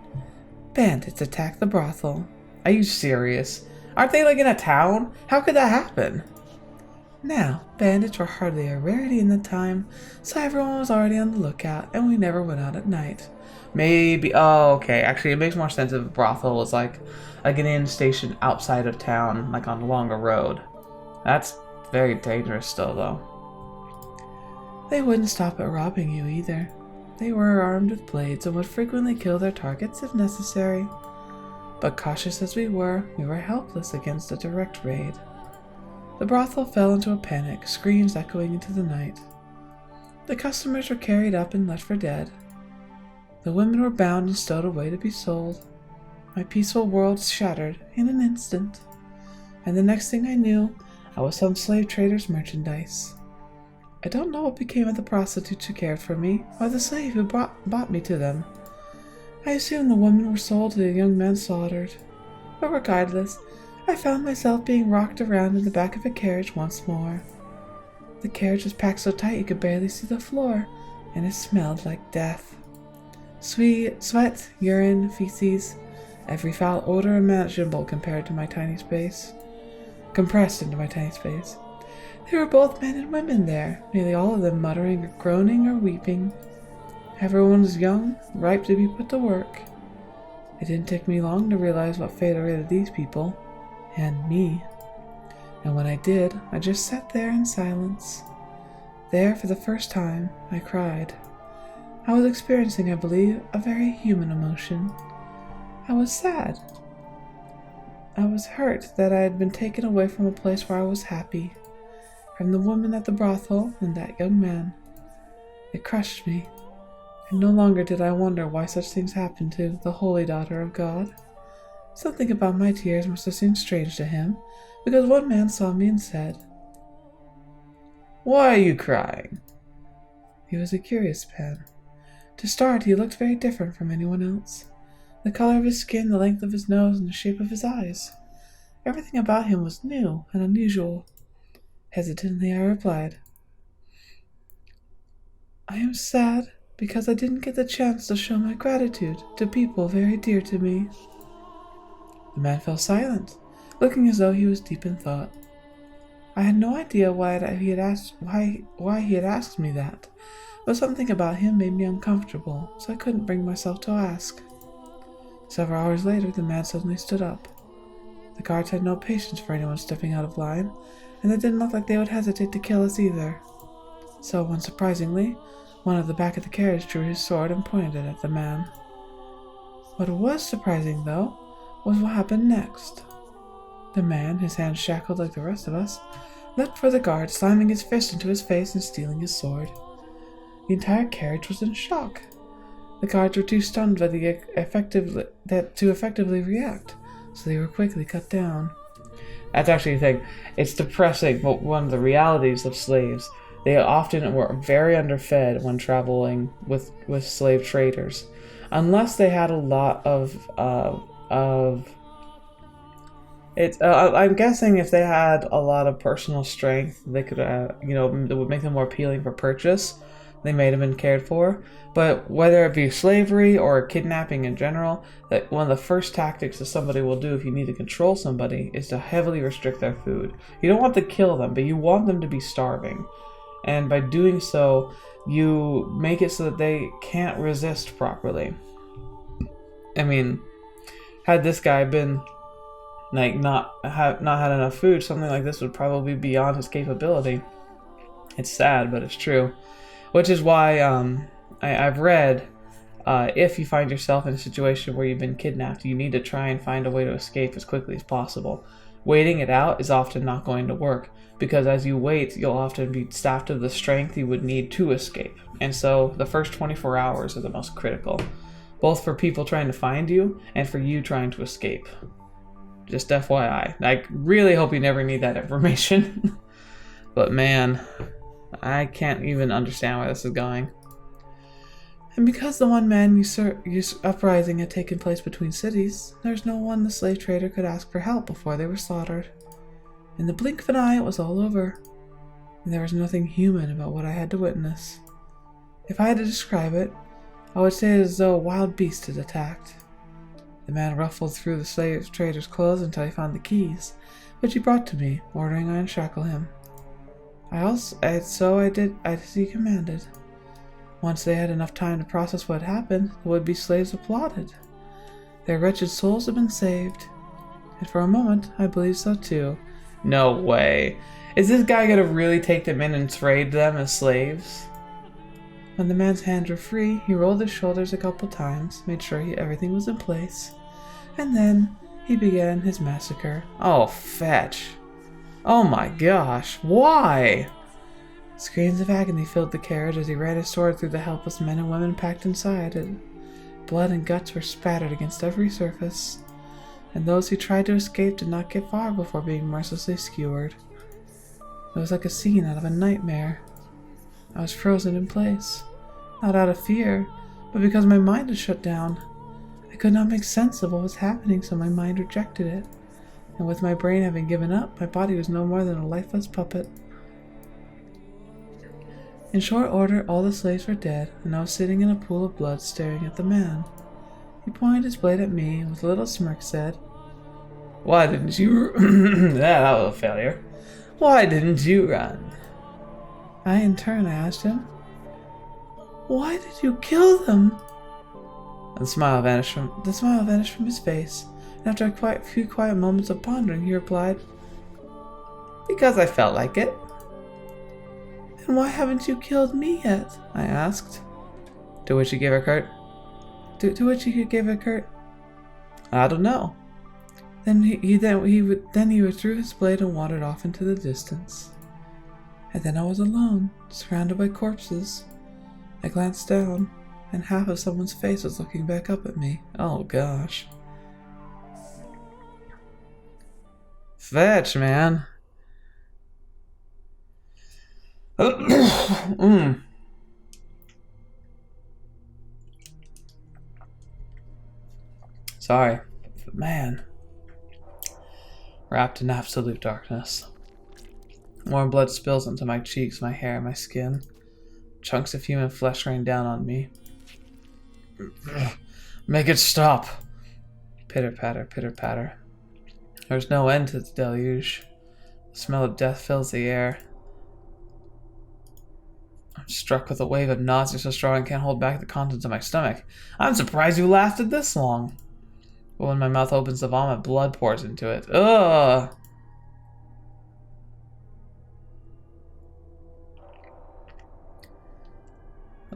bandits attacked the brothel. Are you serious? Aren't they like in a town? How could that happen? Now, bandits were hardly a rarity in the time, so everyone was already on the lookout, and we never went out at night. Maybe. Oh, okay. Actually, it makes more sense if a brothel was like a Ginnan station outside of town, like on a longer road. That's very dangerous still, though. They wouldn't stop at robbing you either. They were armed with blades and would frequently kill their targets if necessary. But cautious as we were helpless against a direct raid. The brothel fell into a panic, screams echoing into the night. The customers were carried up and left for dead. The women were bound and stowed away to be sold. My peaceful world shattered in an instant. And the next thing I knew, I was some slave trader's merchandise. I don't know what became of the prostitutes who cared for me, or the slave who bought me to them. I assume the women were sold to the young men slaughtered. But regardless, I found myself being rocked around in the back of a carriage once more. The carriage was packed so tight you could barely see the floor, and it smelled like death. Sweat, urine, feces, every foul odor imaginable compared to my tiny space. Compressed into my tiny space. There were both men and women there, nearly all of them muttering or groaning or weeping. Everyone was young, ripe to be put to work. It didn't take me long to realize what fate awaited these people. And me. And when I did, I just sat there in silence. There, for the first time, I cried. I was experiencing, I believe, a very human emotion. I was sad. I was hurt that I had been taken away from a place where I was happy, from the woman at the brothel and that young man. It crushed me, and no longer did I wonder why such things happened to the holy daughter of God. Something about my tears must have seemed strange to him, because one man saw me and said, "Why are you crying?" He was a curious man. To start, he looked very different from anyone else. The color of his skin, the length of his nose, and the shape of his eyes. Everything about him was new and unusual. Hesitantly, I replied, "I am sad because I didn't get the chance to show my gratitude to people very dear to me." The man fell silent, looking as though he was deep in thought. I had no idea why he had asked me that, but something about him made me uncomfortable, so I couldn't bring myself to ask. Several hours later, the man suddenly stood up. The guards had no patience for anyone stepping out of line, and it didn't look like they would hesitate to kill us either. So, unsurprisingly, one at the back of the carriage drew his sword and pointed it at the man. What was surprising, though, was what happened next. The man, his hands shackled like the rest of us, leapt for the guard, slamming his fist into his face and stealing his sword. The entire carriage was in shock. The guards were too stunned by to effectively react, so they were quickly cut down. That's actually the thing. It's depressing, but one of the realities of slaves. They often were very underfed when traveling with slave traders, unless they had a lot of it's. I'm guessing if they had a lot of personal strength, they could, it would make them more appealing for purchase. They may have been cared for, but whether it be slavery or kidnapping in general, that one of the first tactics that somebody will do if you need to control somebody is to heavily restrict their food. You don't want to kill them, but you want them to be starving, and by doing so, you make it so that they can't resist properly. I mean, had this guy been not had enough food, something like this would probably be beyond his capability. It's sad, but it's true. Which is why I've read if you find yourself in a situation where you've been kidnapped, you need to try and find a way to escape as quickly as possible. Waiting it out is often not going to work, because as you wait, you'll often be sapped of the strength you would need to escape. And so the first 24 hours are the most critical, both for people trying to find you and for you trying to escape. Just FYI. I really hope you never need that information. But man, I can't even understand where this is going. And because the one-man uprising had taken place between cities, there's no one the slave trader could ask for help before they were slaughtered. In the blink of an eye, it was all over, and there was nothing human about what I had to witness. If I had to describe it, I would say it as though a wild beast had attacked. The man ruffled through the slave trader's clothes until he found the keys, which he brought to me, ordering I unshackle him. I did as he commanded. Once they had enough time to process what had happened, the would-be slaves applauded. Their wretched souls had been saved, and for a moment I believed so too. No way. Is this guy gonna really take them in and trade them as slaves? When the man's hands were free, he rolled his shoulders a couple times, made sure everything was in place, and then he began his massacre. Oh, fetch. Oh my gosh, why? Screams of agony filled the carriage as he ran his sword through the helpless men and women packed inside it. Blood and guts were spattered against every surface, and those who tried to escape did not get far before being mercilessly skewered. It was like a scene out of a nightmare. I was frozen in place, not out of fear, but because my mind had shut down. I could not make sense of what was happening, so my mind rejected it, and with my brain having given up, my body was no more than a lifeless puppet. In short order, all the slaves were dead, and I was sitting in a pool of blood staring at the man. He pointed his blade at me and with a little smirk said, "Why didn't you that was a failure. Why didn't you run?" In turn, I asked him, "Why did you kill them?" The smile vanished from his face, and after a few quiet moments of pondering, he replied, "Because I felt like it." "And why haven't you killed me yet?" I asked. To which he gave a curt, "I don't know." Then he withdrew his blade and wandered off into the distance. And then I was alone, surrounded by corpses. I glanced down, and half of someone's face was looking back up at me. Oh gosh. Fetch, man. Sorry, but man. Wrapped in absolute darkness. Warm blood spills onto my cheeks, my hair, my skin. Chunks of human flesh rain down on me. Make it stop. Pitter patter, pitter patter. There's no end to the deluge. The smell of death fills the air. I'm struck with a wave of nausea so strong I can't hold back the contents of my stomach. I'm surprised you lasted this long. But when my mouth opens to vomit, blood pours into it. Ugh!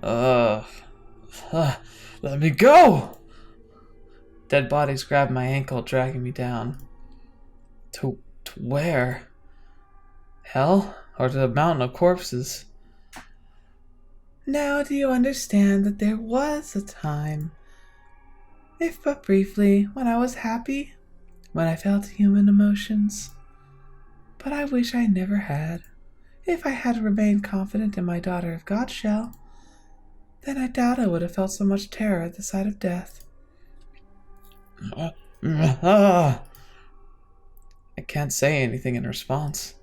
Ugh. Let me go! Dead bodies grab my ankle, dragging me down. To where? Hell? Or to the mountain of corpses? Now do you understand that there was a time, if but briefly, when I was happy, when I felt human emotions? But I wish I never had. If I had remained confident in my daughter of God shell, then I doubt I would have felt so much terror at the sight of death. I can't say anything in response.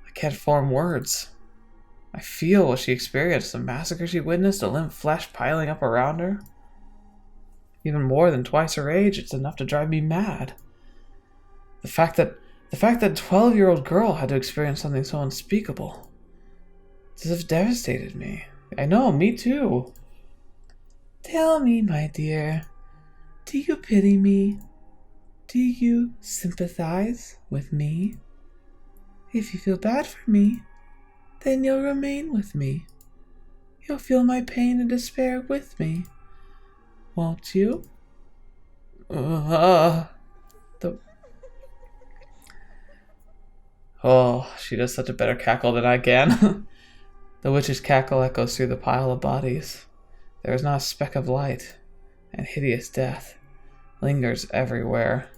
I can't form words. I feel what she experienced, the massacre she witnessed, the limp flesh piling up around her. Even more than twice her age, it's enough to drive me mad. The fact that a 12-year-old girl had to experience something so unspeakable, as if devastated me. I know, me too. Tell me, my dear, do you pity me? Do you sympathize with me? If you feel bad for me, then you'll remain with me. You'll feel my pain and despair with me. Won't you? Oh, she does such a better cackle than I can. The witch's cackle echoes through the pile of bodies. There is not a speck of light, and hideous death lingers everywhere.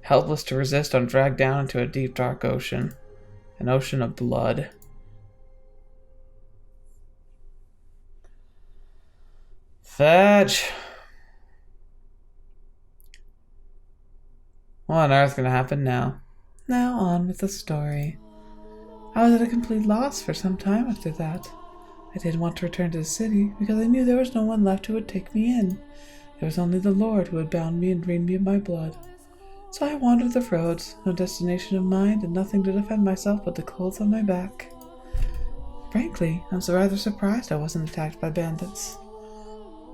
Helpless to resist, I'm dragged down into a deep, dark ocean. An ocean of blood. Fetch! What on earth's gonna happen now? Now on with the story. I was at a complete loss for some time after that. I didn't want to return to the city because I knew there was no one left who would take me in. There was only the Lord who had bound me and drained me of my blood. So I wandered the roads, no destination of mind and nothing to defend myself but the clothes on my back. Frankly, I was rather surprised I wasn't attacked by bandits.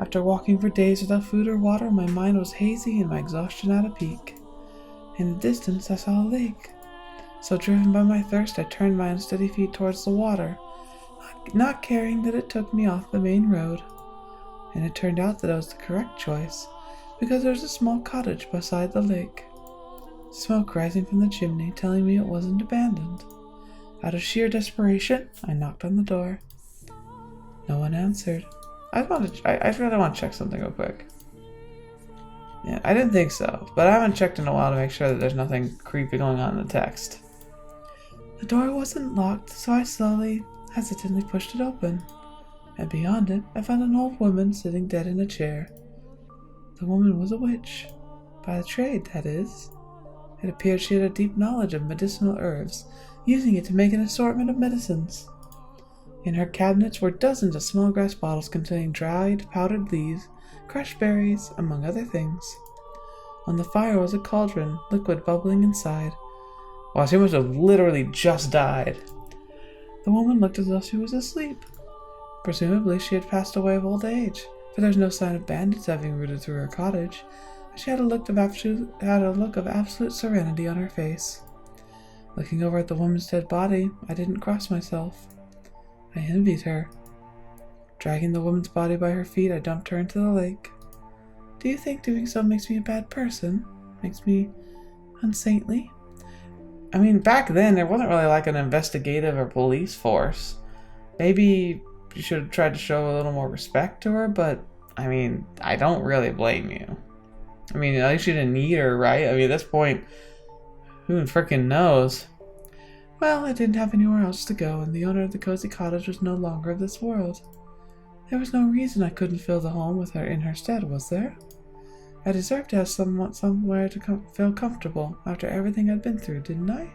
After walking for days without food or water, my mind was hazy and my exhaustion at a peak. In the distance, I saw a lake. So driven by my thirst, I turned my unsteady feet towards the water, not caring that it took me off the main road. And it turned out that I was the correct choice, because there was a small cottage beside the lake. Smoke rising from the chimney, telling me it wasn't abandoned. Out of sheer desperation, I knocked on the door. No one answered. I really want to check something real quick. Yeah, I didn't think so, but I haven't checked in a while to make sure that there's nothing creepy going on in the text. The door wasn't locked, so I slowly, hesitantly pushed it open. And beyond it, I found an old woman sitting dead in a chair. The woman was a witch. By trade, that is. It appeared she had a deep knowledge of medicinal herbs, using it to make an assortment of medicines. In her cabinets were dozens of small grass bottles containing dried, powdered leaves, crushed berries, among other things. On the fire was a cauldron, liquid bubbling inside. Wow, she must have literally just died. The woman looked as though she was asleep. Presumably she had passed away of old age, for there was no sign of bandits having rooted through her cottage, and she had a look of absolute serenity on her face. Looking over at the woman's dead body, I didn't cross myself. I envied her. Dragging the woman's body by her feet, I dumped her into the lake. Do you think doing so makes me a bad person? Makes me unsaintly? I mean, back then, there wasn't really like an investigative or police force. Maybe you should have tried to show a little more respect to her, but, I mean, I don't really blame you. I mean, at least you didn't need her, right? I mean, at this point, who frickin' knows? Well, I didn't have anywhere else to go, and the owner of the cozy cottage was no longer of this world. There was no reason I couldn't fill the home with her in her stead, was there? I deserved to have somewhere to feel comfortable after everything I'd been through, didn't I?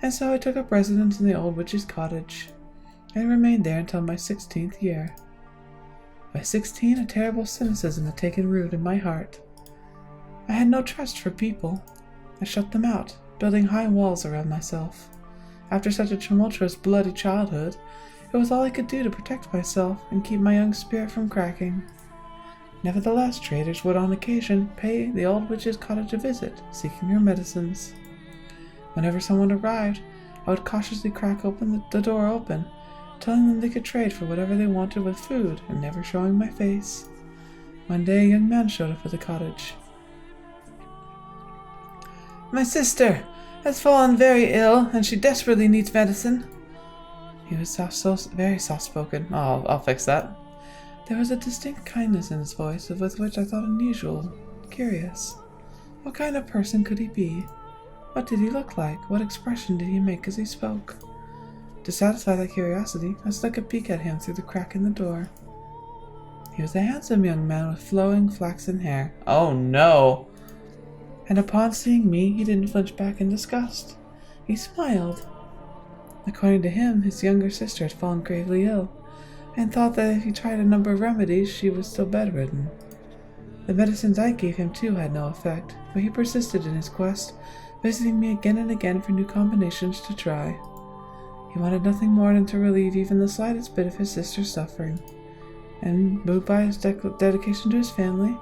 And so I took up residence in the old witch's cottage, and remained there until my 16th year. By 16, a terrible cynicism had taken root in my heart. I had no trust for people. I shut them out, building high walls around myself. After such a tumultuous, bloody childhood, it was all I could do to protect myself and keep my young spirit from cracking. Nevertheless, traders would on occasion pay the old witch's cottage a visit, seeking her medicines. Whenever someone arrived, I would cautiously crack open the door open, telling them they could trade for whatever they wanted with food and never showing my face. One day a young man showed up at the cottage. "My sister has fallen very ill, and she desperately needs medicine." He was very soft-spoken. Oh, I'll fix that. There was a distinct kindness in his voice with which I thought unusual, curious. What kind of person could he be? What did he look like? What expression did he make as he spoke? To satisfy that curiosity, I stuck a peek at him through the crack in the door. He was a handsome young man with flowing flaxen hair. Oh no! And upon seeing me, he didn't flinch back in disgust. He smiled. According to him, his younger sister had fallen gravely ill, and thought that if he tried a number of remedies, she was still bedridden. The medicines I gave him, too, had no effect, but he persisted in his quest, visiting me again and again for new combinations to try. He wanted nothing more than to relieve even the slightest bit of his sister's suffering, and, moved by his dedication to his family,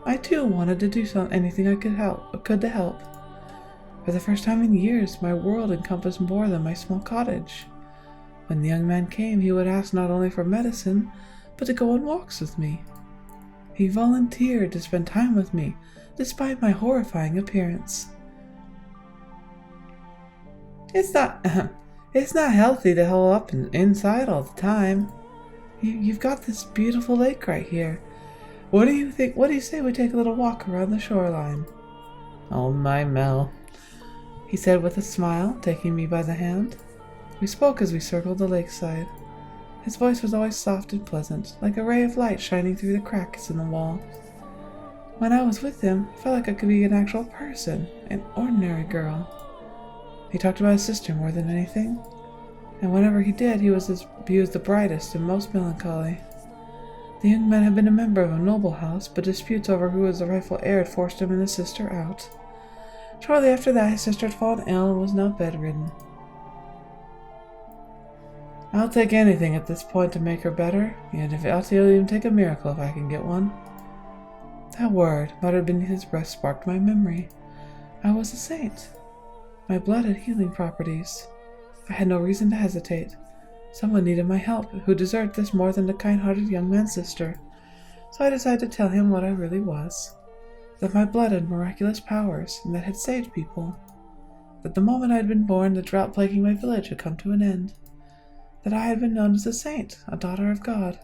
I too wanted to do anything I could to help. For the first time in years, my world encompassed more than my small cottage. When the young man came, he would ask not only for medicine, but to go on walks with me. He volunteered to spend time with me, despite my horrifying appearance. It's not healthy to hole up inside all the time. You've got this beautiful lake right here. What do you think? What do you say we take a little walk around the shoreline? Oh my Mel, he said with a smile, taking me by the hand. We spoke as we circled the lakeside. His voice was always soft and pleasant, like a ray of light shining through the cracks in the wall. When I was with him, I felt like I could be an actual person, an ordinary girl. He talked about his sister more than anything, and whenever he did, he was the brightest and most melancholy. The young man had been a member of a noble house, but disputes over who was the rightful heir had forced him and his sister out. Shortly after that, his sister had fallen ill and was now bedridden. I'll take anything at this point to make her better, and I'll even take a miracle if I can get one. That word, muttered beneath his breath, sparked my memory. I was a saint. My blood had healing properties. I had no reason to hesitate. Someone needed my help, who deserved this more than the kind-hearted young man's sister. So I decided to tell him what I really was. That my blood had miraculous powers, and that had saved people. That the moment I had been born, the drought plaguing my village had come to an end. That I had been known as a saint, a daughter of God.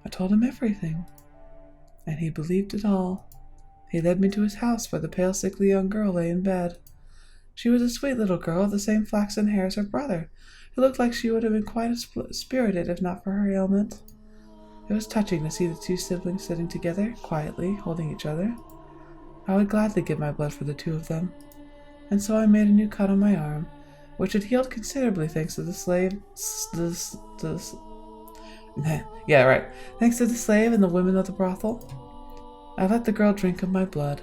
I told him everything. And he believed it all. He led me to his house where the pale, sickly young girl lay in bed. She was a sweet little girl with the same flaxen hair as her brother, who looked like she would have been quite as spirited if not for her ailment. It was touching to see the two siblings sitting together, quietly, holding each other. I would gladly give my blood for the two of them. And so I made a new cut on my arm, which had healed considerably thanks to the slave... Thanks to the slave and the women of the brothel. I let the girl drink of my blood.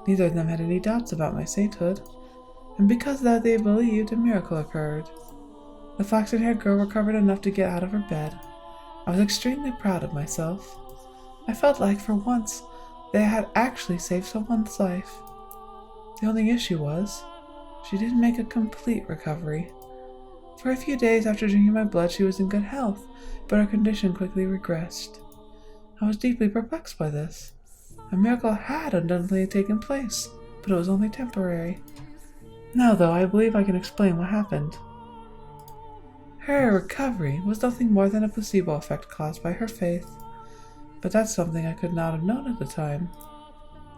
Neither of them had any doubts about my sainthood, and because of that they believed, a miracle occurred. The flaxen-haired girl recovered enough to get out of her bed. I was extremely proud of myself. I felt like, for once, they had actually saved someone's life. The only issue was, she didn't make a complete recovery. For a few days after drinking my blood, she was in good health, but her condition quickly regressed. I was deeply perplexed by this. A miracle had undoubtedly taken place, but it was only temporary. Now, though, I believe I can explain what happened. Her recovery was nothing more than a placebo effect caused by her faith, but that's something I could not have known at the time.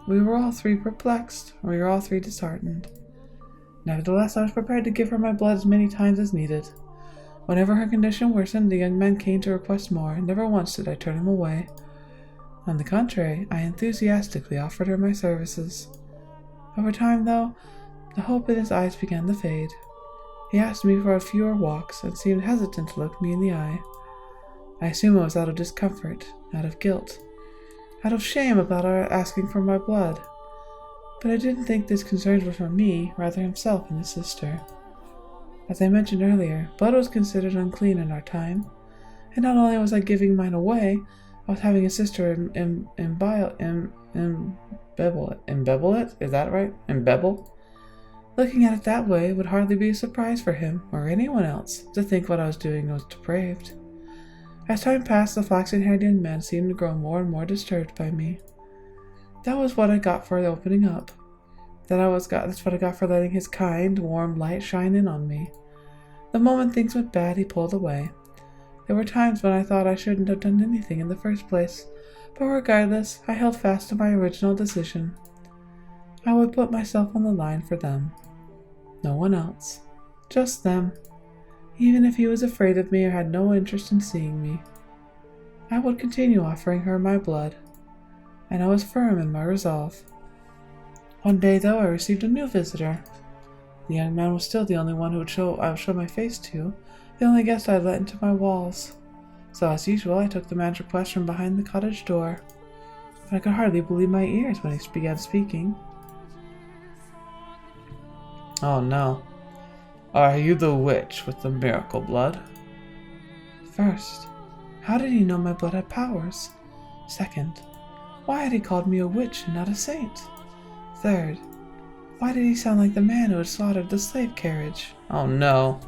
We were all three perplexed, and we were all three disheartened. Nevertheless, I was prepared to give her my blood as many times as needed. Whenever her condition worsened, the young man came to request more, and never once did I turn him away. On the contrary, I enthusiastically offered her my services. Over time, though, the hope in his eyes began to fade. He asked me for fewer walks, and seemed hesitant to look me in the eye. I assume it was out of discomfort, out of guilt, out of shame about our asking for my blood. But I didn't think his concerns were for me, rather himself and his sister. As I mentioned earlier, blood was considered unclean in our time, and not only was I giving mine away, I was having a sister embebble it? Is that right? Embebble? Looking at it that way, it would hardly be a surprise for him, or anyone else, to think what I was doing was depraved. As time passed, the flaxen-haired young man seemed to grow more and more disturbed by me. That was what I got for opening up. That's what I got for letting his kind, warm light shine in on me. The moment things went bad, he pulled away. There were times when I thought I shouldn't have done anything in the first place, but regardless, I held fast to my original decision. I would put myself on the line for them. No one else. Just them. Even if he was afraid of me or had no interest in seeing me. I would continue offering her my blood, and I was firm in my resolve. One day, though, I received a new visitor. The young man was still the only one I would show my face to, the only guest I had let into my walls. So, as usual, I took the man's request from behind the cottage door. But I could hardly believe my ears when he began speaking. Oh no. Are you the witch with the miracle blood? First, how did he know my blood had powers? Second, why had he called me a witch and not a saint? Third, why did he sound like the man who had slaughtered the slave carriage? Oh no.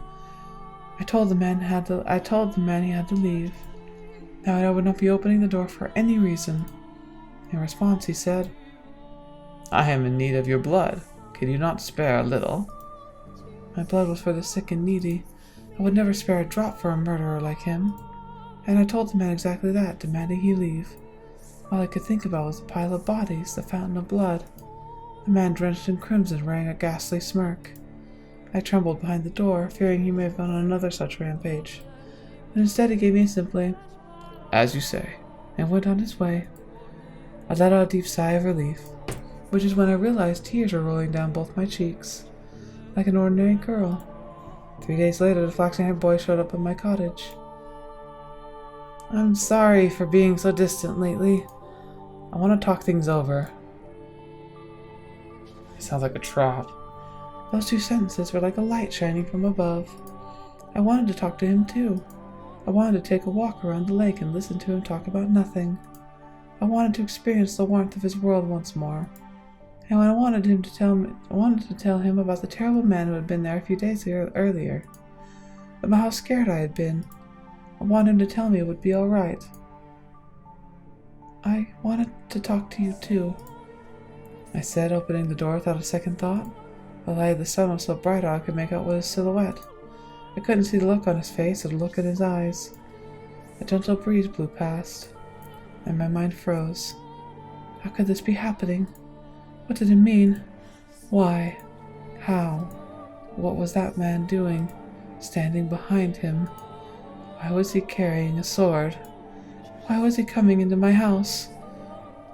I told the man he had to leave. Now I would not be opening the door for any reason. In response, he said, I am in need of your blood. Can you not spare a little? My blood was for the sick and needy. I would never spare a drop for a murderer like him. And I told the man exactly that, demanding he leave. All I could think about was the pile of bodies, the fountain of blood. The man drenched in crimson, wearing a ghastly smirk. I trembled behind the door, fearing he may have gone on another such rampage. But instead he gave me simply, as you say, and went on his way. I let out a deep sigh of relief, which is when I realized tears were rolling down both my cheeks, like an ordinary girl. 3 days later, the flaxen-haired boy showed up at my cottage. I'm sorry for being so distant lately. I want to talk things over. It sounds like a trap. Those two sentences were like a light shining from above. I wanted to talk to him too. I wanted to take a walk around the lake and listen to him talk about nothing. I wanted to experience the warmth of his world once more. And I wanted to tell him about the terrible man who had been there a few days earlier. About how scared I had been. I wanted him to tell me it would be all right. I wanted to talk to you too, I said, opening the door without a second thought. The light of the sun was so bright I could make out his silhouette. I couldn't see the look on his face or the look in his eyes. A gentle breeze blew past, and my mind froze. How could this be happening? What did it mean? Why? How? What was that man doing, standing behind him? Why was he carrying a sword? Why was he coming into my house?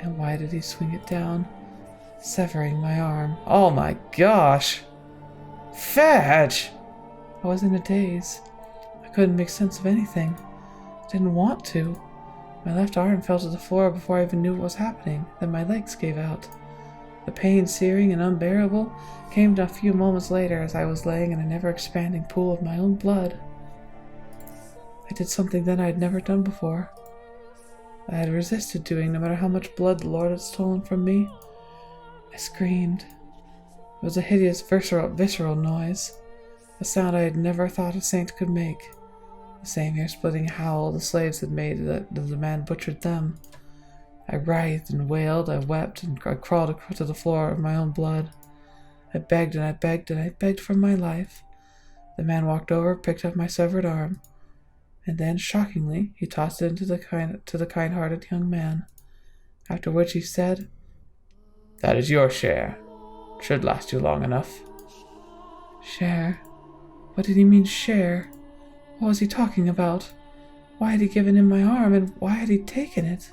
And why did he swing it down, severing my arm? Oh my gosh! Fetch! I was in a daze. I couldn't make sense of anything. I didn't want to. My left arm fell to the floor before I even knew what was happening. Then my legs gave out. The pain, searing and unbearable, came a few moments later as I was laying in a never-expanding pool of my own blood. I did something then I had never done before. I had resisted doing, no matter how much blood the Lord had stolen from me. I screamed. It was a hideous, visceral noise, a sound I had never thought a saint could make. The same ear-splitting howl the slaves had made as the man butchered them. I writhed and wailed, I wept, and I crawled to the floor of my own blood. I begged and I begged and I begged for my life. The man walked over, picked up my severed arm, and then, shockingly, he tossed it to the kind-hearted young man. After which he said, "That is your share. Should last you long enough." Share? What did he mean, share? What was he talking about? Why had he given him my arm, and why had he taken it?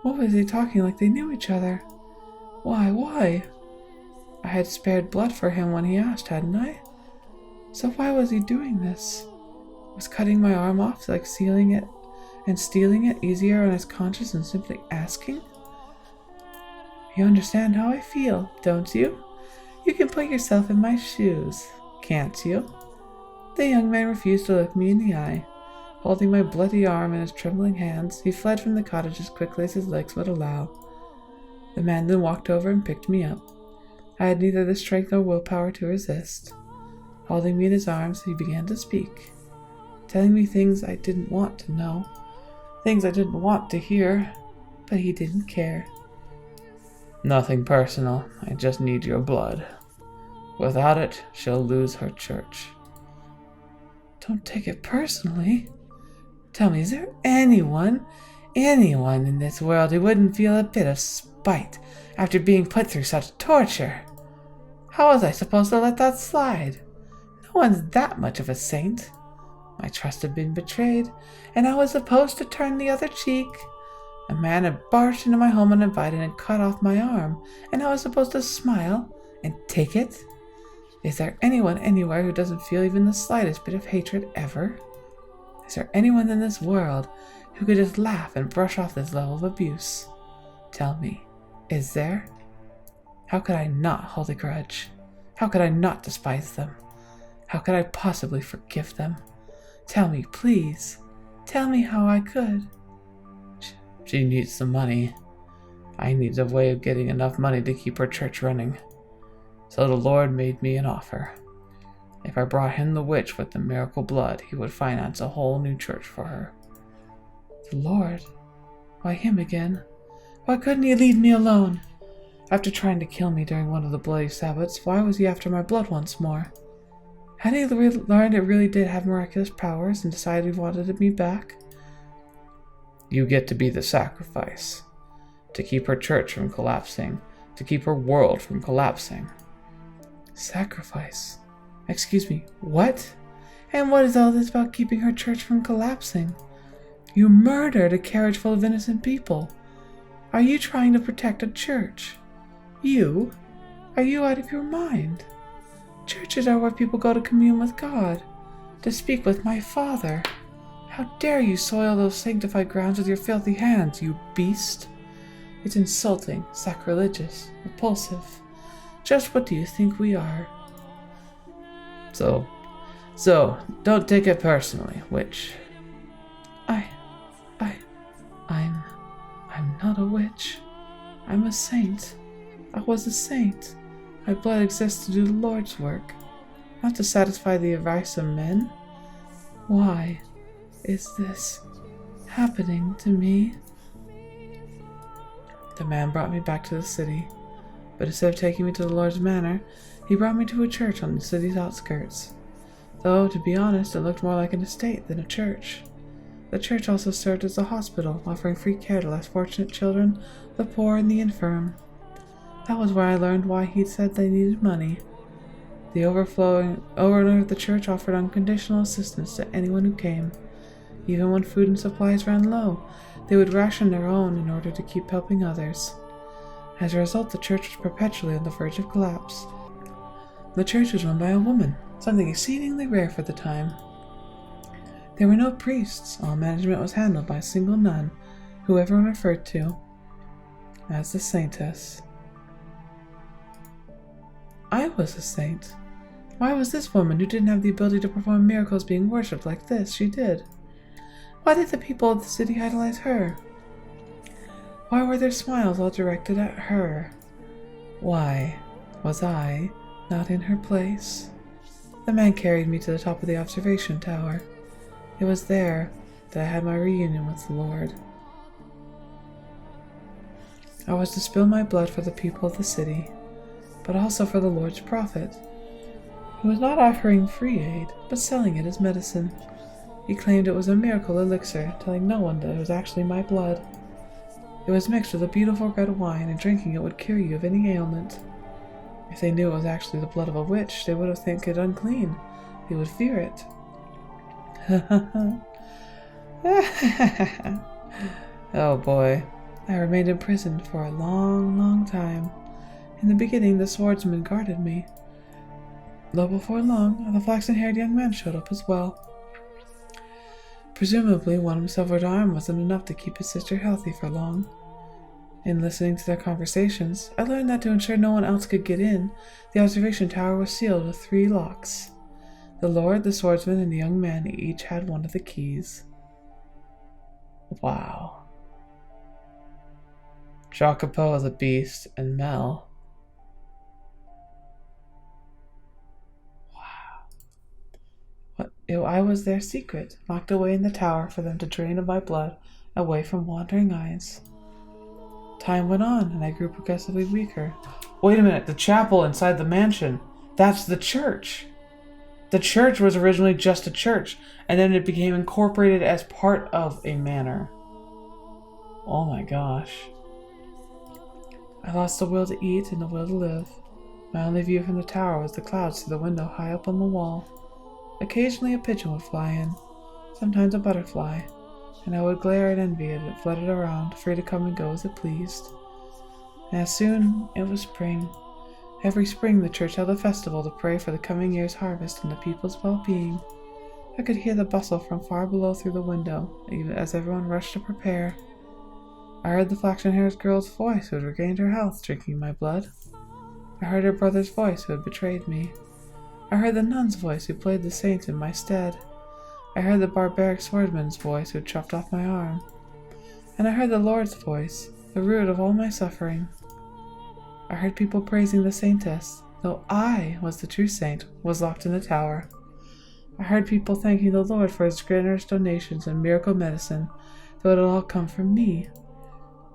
What was he talking like they knew each other? Why? I had spared blood for him when he asked, hadn't I? So why was he doing this? Was cutting my arm off, like sealing it and stealing it, easier on his conscience than simply asking? You understand how I feel, don't you? You can put yourself in my shoes, can't you? The young man refused to look me in the eye. Holding my bloody arm in his trembling hands, he fled from the cottage as quickly as his legs would allow. The man then walked over and picked me up. I had neither the strength nor willpower to resist. Holding me in his arms, he began to speak, telling me things I didn't want to know, things I didn't want to hear, but he didn't care. Nothing personal. I just need your blood. Without it, she'll lose her church. Don't take it personally. Tell me, is there anyone in this world who wouldn't feel a bit of spite after being put through such torture? How was I supposed to let that slide? No one's that much of a saint. My trust had been betrayed, and I was supposed to turn the other cheek. A man had barged into my home uninvited and cut off my arm, and I was supposed to smile and take it? Is there anyone anywhere who doesn't feel even the slightest bit of hatred ever? Is there anyone in this world who could just laugh and brush off this level of abuse? Tell me, is there? How could I not hold a grudge? How could I not despise them? How could I possibly forgive them? Tell me, please. Tell me how I could. She needs some money. I need a way of getting enough money to keep her church running. So the Lord made me an offer. If I brought him the witch with the miracle blood, he would finance a whole new church for her. The Lord? Why him again? Why couldn't he leave me alone? After trying to kill me during one of the bloody Sabbaths, why was he after my blood once more? Had he learned it really did have miraculous powers and decided he wanted me back? You get to be the sacrifice. To keep her church from collapsing. To keep her world from collapsing. Sacrifice? Excuse me, what? And what is all this about keeping her church from collapsing? You murdered a carriage full of innocent people. Are you trying to protect a church? You? Are you out of your mind? Churches are where people go to commune with God, to speak with my Father. How dare you soil those sanctified grounds with your filthy hands, you beast? It's insulting, sacrilegious, repulsive. Just what do you think we are? So, don't take it personally, witch. I'm not a witch. I'm a saint. I was a saint. My blood exists to do the Lord's work, not to satisfy the advice of men. Why is this happening to me? The man brought me back to the city, but instead of taking me to the Lord's manor, he brought me to a church on the city's outskirts. Though, to be honest, it looked more like an estate than a church. The church also served as a hospital, offering free care to less fortunate children, the poor, and the infirm. That was where I learned why he'd said they needed money. The overflowing owner of the church offered unconditional assistance to anyone who came. Even when food and supplies ran low, they would ration their own in order to keep helping others. As a result, the church was perpetually on the verge of collapse. The church was run by a woman, something exceedingly rare for the time. There were no priests. All management was handled by a single nun, who everyone referred to as the Saintess. I was a saint. Why was this woman, who didn't have the ability to perform miracles, being worshipped like this? She did. Why did the people of the city idolize her? Why were their smiles all directed at her? Why was I not in her place? The man carried me to the top of the observation tower. It was there that I had my reunion with the Lord. I was to spill my blood for the people of the city, but also for the Lord's prophet. He was not offering free aid, but selling it as medicine. He claimed it was a miracle elixir, telling no one that it was actually my blood. It was mixed with a beautiful red wine, and drinking it would cure you of any ailment. If they knew it was actually the blood of a witch, they would have think it unclean. They would fear it. Oh boy. I remained imprisoned for a long, long time. In the beginning, the swordsman guarded me. Though before long, the flaxen-haired young man showed up as well. Presumably, one severed arm wasn't enough to keep his sister healthy for long. In listening to their conversations, I learned that to ensure no one else could get in, the observation tower was sealed with 3 locks. The Lord, the swordsman, and the young man each had one of the keys. Wow. Jacopo the beast and Mel. I was their secret, locked away in the tower for them to drain of my blood away from wandering eyes. Time went on, and I grew progressively weaker. Wait a minute, the chapel inside the mansion. That's the church. The church was originally just a church, and then it became incorporated as part of a manor. Oh my gosh. I lost the will to eat and the will to live. My only view from the tower was the clouds through the window high up on the wall. Occasionally a pigeon would fly in, sometimes a butterfly, and I would glare in envy as it fluttered around, free to come and go as it pleased. And soon it was spring. Every spring the church held a festival to pray for the coming year's harvest and the people's well-being. I could hear the bustle from far below through the window, even as everyone rushed to prepare. I heard the flaxen-haired girl's voice who had regained her health, drinking my blood. I heard her brother's voice who had betrayed me. I heard the nun's voice who played the saint in my stead. I heard the barbaric swordsman's voice who had chopped off my arm. And I heard the Lord's voice, the root of all my suffering. I heard people praising the saintess, though I was the true saint, was locked in the tower. I heard people thanking the Lord for his generous donations and miracle medicine, though it had all come from me.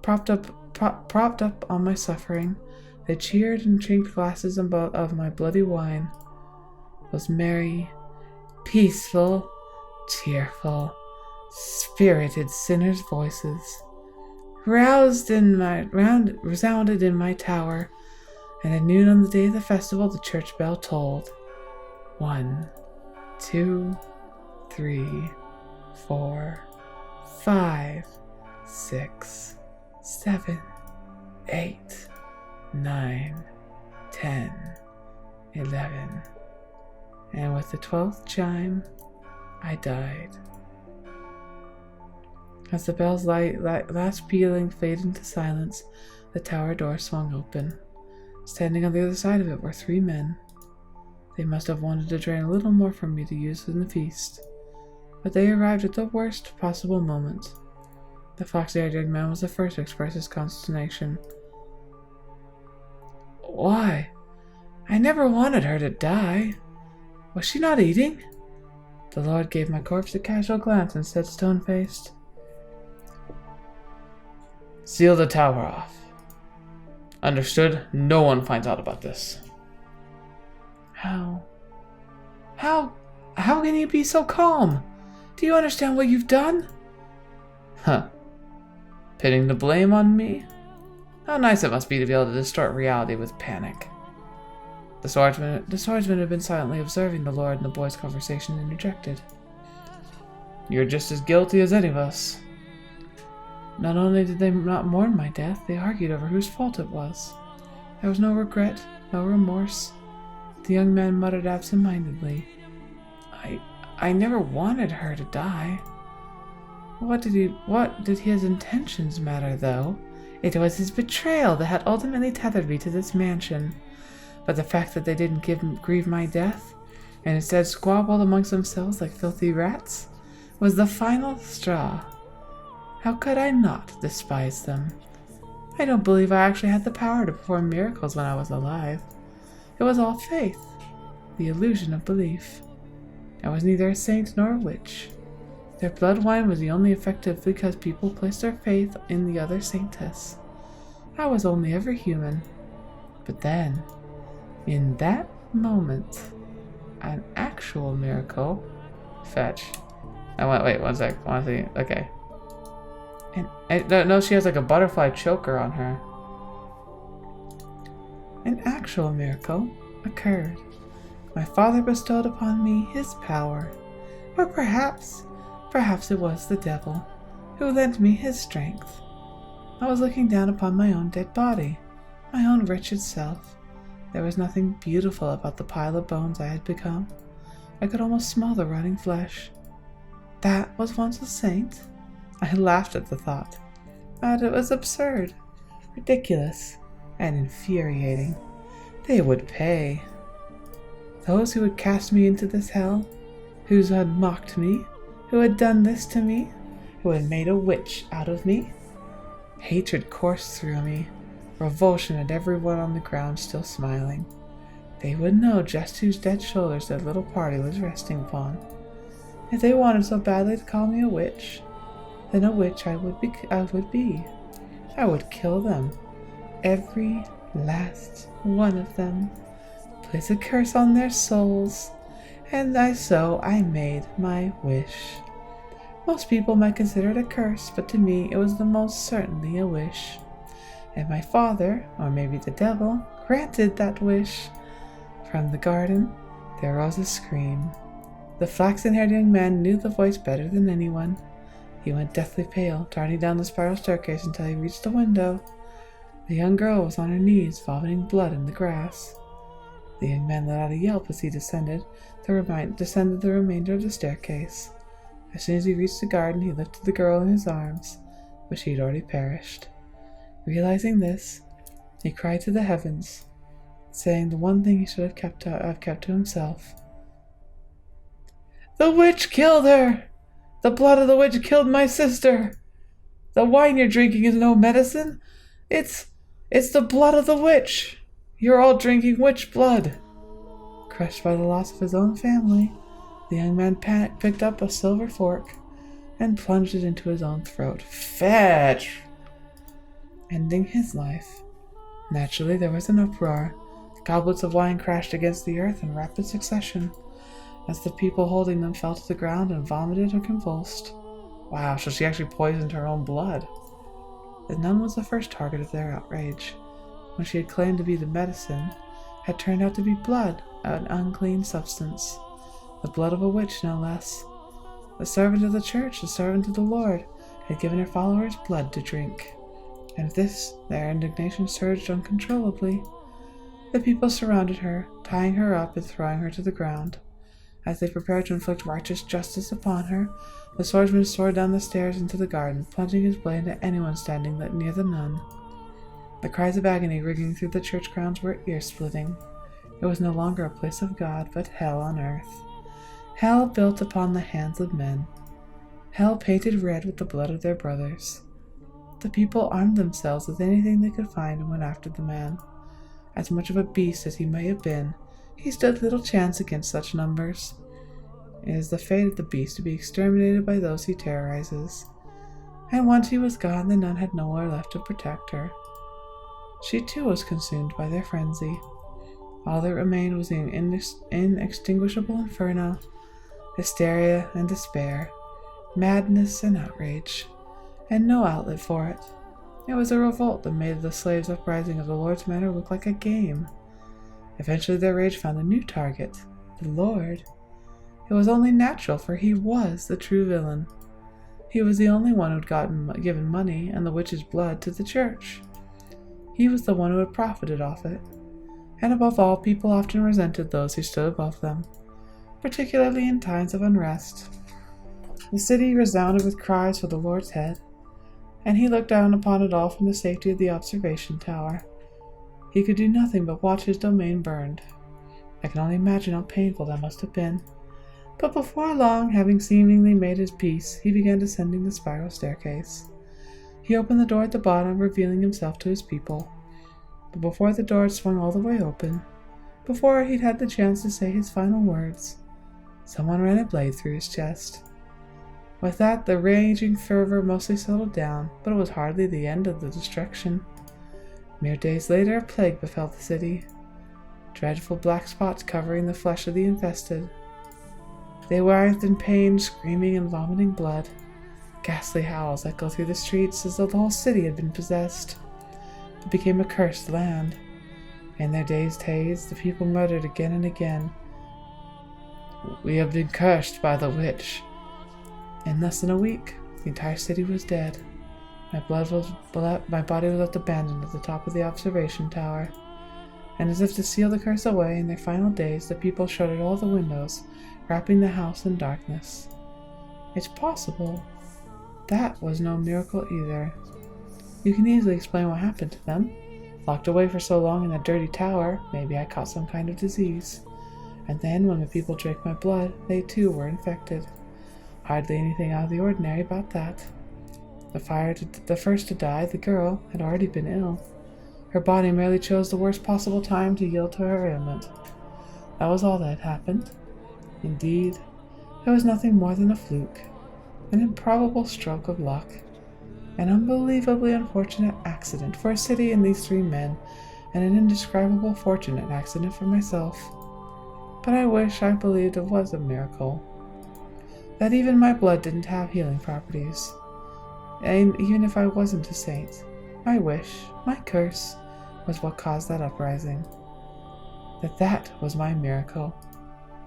Propped up on my suffering, they cheered and chinked glasses of my bloody wine. Those merry, peaceful, cheerful, spirited sinners' voices resounded in my tower, and at noon on the day of the festival the church bell tolled. 1, 2, 3, 4, 5, 6, 7, 8, 9, 10, 11. And with the 12th chime, I died. As the bell's last pealing faded into silence, the tower door swung open. Standing on the other side of it were 3 men. They must have wanted to drain a little more from me to use in the feast, but they arrived at the worst possible moment. The foxy-eyed young man was the first to express his consternation. Why? I never wanted her to die. Was she not eating? The Lord gave my corpse a casual glance and said stone-faced, Seal the tower off. Understood? No one finds out about this. How can you be so calm? Do you understand what you've done? Huh. Pinning the blame on me? How nice it must be to be able to distort reality with panic. The swordsman had been silently observing the Lord and the boy's conversation and interjected. You're just as guilty as any of us. Not only did they not mourn my death, they argued over whose fault it was. There was no regret, no remorse. The young man muttered absent-mindedly, I never wanted her to die. What did his intentions matter, though? It was his betrayal that had ultimately tethered me to this mansion. But the fact that they didn't grieve my death, and instead squabbled amongst themselves like filthy rats, was the final straw. How could I not despise them? I don't believe I actually had the power to perform miracles when I was alive. It was all faith, the illusion of belief. I was neither a saint nor a witch. Their blood wine was only effective because people placed their faith in the other saintess. I was only ever human. But then, in that moment, an actual miracle. Fetch. Wait, one sec. I want to see. Okay. No, she has like a butterfly choker on her. An actual miracle occurred. My father bestowed upon me his power. Or perhaps it was the devil who lent me his strength. I was looking down upon my own dead body, my own wretched self. There was nothing beautiful about the pile of bones I had become. I could almost smell the rotting flesh. That was once a saint? I laughed at the thought. But it was absurd. ridiculous, and infuriating. They would pay. Those who would cast me into this hell, who had mocked me, who had done this to me, who had made a witch out of me. Hatred coursed through me, revulsion at everyone on the ground still smiling. They would know just whose dead shoulders their little party was resting upon. If they wanted so badly to call me a witch, then a witch I would be. I would kill them, every last one of them, place a curse on their souls, and so I made my wish. Most people might consider it a curse, but to me it was the most certainly a wish. And my father, or maybe the devil, granted that wish. From the garden, there rose a scream. The flaxen-haired young man knew the voice better than anyone. He went deathly pale, darting down the spiral staircase until he reached the window. The young girl was on her knees, vomiting blood in the grass. The young man let out a yelp as he descended the remainder of the staircase. As soon as he reached the garden, he lifted the girl in his arms, but she had already perished. Realizing this, he cried to the heavens, saying the one thing he should have kept to himself. "The witch killed her! The blood of the witch killed my sister! The wine you're drinking is no medicine. It's the blood of the witch! You're all drinking witch blood!" Crushed by the loss of his own family, the young man picked up a silver fork and plunged it into his own throat. Fetch! Ending his life. Naturally, there was an uproar. Goblets of wine crashed against the earth in rapid succession, as the people holding them fell to the ground and vomited or convulsed. Wow, so she actually poisoned her own blood. The nun was the first target of their outrage. When she had claimed to be the medicine, had turned out to be blood, an unclean substance. The blood of a witch, no less. The servant of the church, the servant of the Lord, had given her followers blood to drink. And this, their indignation surged uncontrollably. The people surrounded her, tying her up and throwing her to the ground. As they prepared to inflict righteous justice upon her, the swordsman soared down the stairs into the garden, plunging his blade into anyone standing near the nun. The cries of agony ringing through the church grounds were ear-splitting. It was no longer a place of God, but hell on earth. Hell built upon the hands of men. Hell painted red with the blood of their brothers. The people armed themselves with anything they could find and went after the man. As much of a beast as he may have been, he stood little chance against such numbers. It is the fate of the beast to be exterminated by those he terrorizes. And once he was gone, the nun had nowhere left to protect her. She too was consumed by their frenzy. All that remained was an inextinguishable inferno, hysteria and despair, madness and outrage, and no outlet for it. It was a revolt that made the slaves' uprising of the Lord's Manor look like a game. Eventually their rage found a new target, the Lord. It was only natural, for he was the true villain. He was the only one who had given money and the witch's blood to the church. He was the one who had profited off it. And above all, people often resented those who stood above them, particularly in times of unrest. The city resounded with cries for the Lord's head, and he looked down upon it all from the safety of the observation tower. He could do nothing but watch his domain burned. I can only imagine how painful that must have been. But before long, having seemingly made his peace, he began descending the spiral staircase. He opened the door at the bottom, revealing himself to his people. But before the door had swung all the way open, before he'd had the chance to say his final words, someone ran a blade through his chest. With that, the raging fervor mostly settled down, but it was hardly the end of the destruction. Mere days later, a plague befell the city. Dreadful black spots covering the flesh of the infested. They writhed in pain, screaming and vomiting blood. Ghastly howls echoed through the streets as though the whole city had been possessed. It became a cursed land. In their dazed haze, the people muttered again and again, "We have been cursed by the witch." In less than a week, the entire city was dead. My body was left abandoned at the top of the observation tower. And as if to seal the curse away in their final days, the people shuttered all the windows, wrapping the house in darkness. It's possible that was no miracle either. You can easily explain what happened to them. Locked away for so long in that dirty tower, maybe I caught some kind of disease. And then, when the people drank my blood, they too were infected. Hardly anything out of the ordinary about that. The first to die, the girl, had already been ill. Her body merely chose the worst possible time to yield to her ailment. That was all that had happened. Indeed, it was nothing more than a fluke, an improbable stroke of luck, an unbelievably unfortunate accident for a city and these 3 men, and an indescribable fortunate accident for myself. But I wish I believed it was a miracle. That even my blood didn't have healing properties. And even if I wasn't a saint, my wish, my curse, was what caused that uprising. That was my miracle,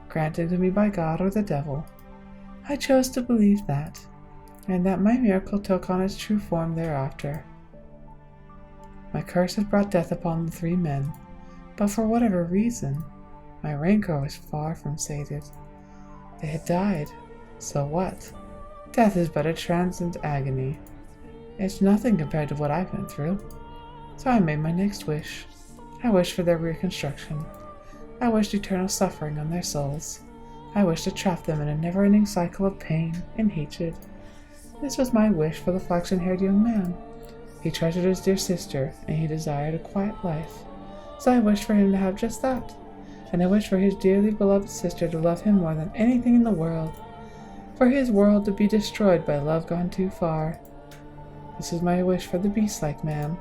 granted to me by God or the devil. I chose to believe that, and that my miracle took on its true form thereafter. My curse had brought death upon the 3 men, but for whatever reason, my rancor was far from sated. They had died, so what? Death is but a transient agony. It's nothing compared to what I've been through. So I made my next wish. I wished for their reconstruction. I wished eternal suffering on their souls. I wished to trap them in a never-ending cycle of pain and hatred. This was my wish for the flaxen-haired young man. He treasured his dear sister, and he desired a quiet life. So I wished for him to have just that. And I wished for his dearly beloved sister to love him more than anything in the world. For his world to be destroyed by love gone too far. This is my wish for the beast-like man.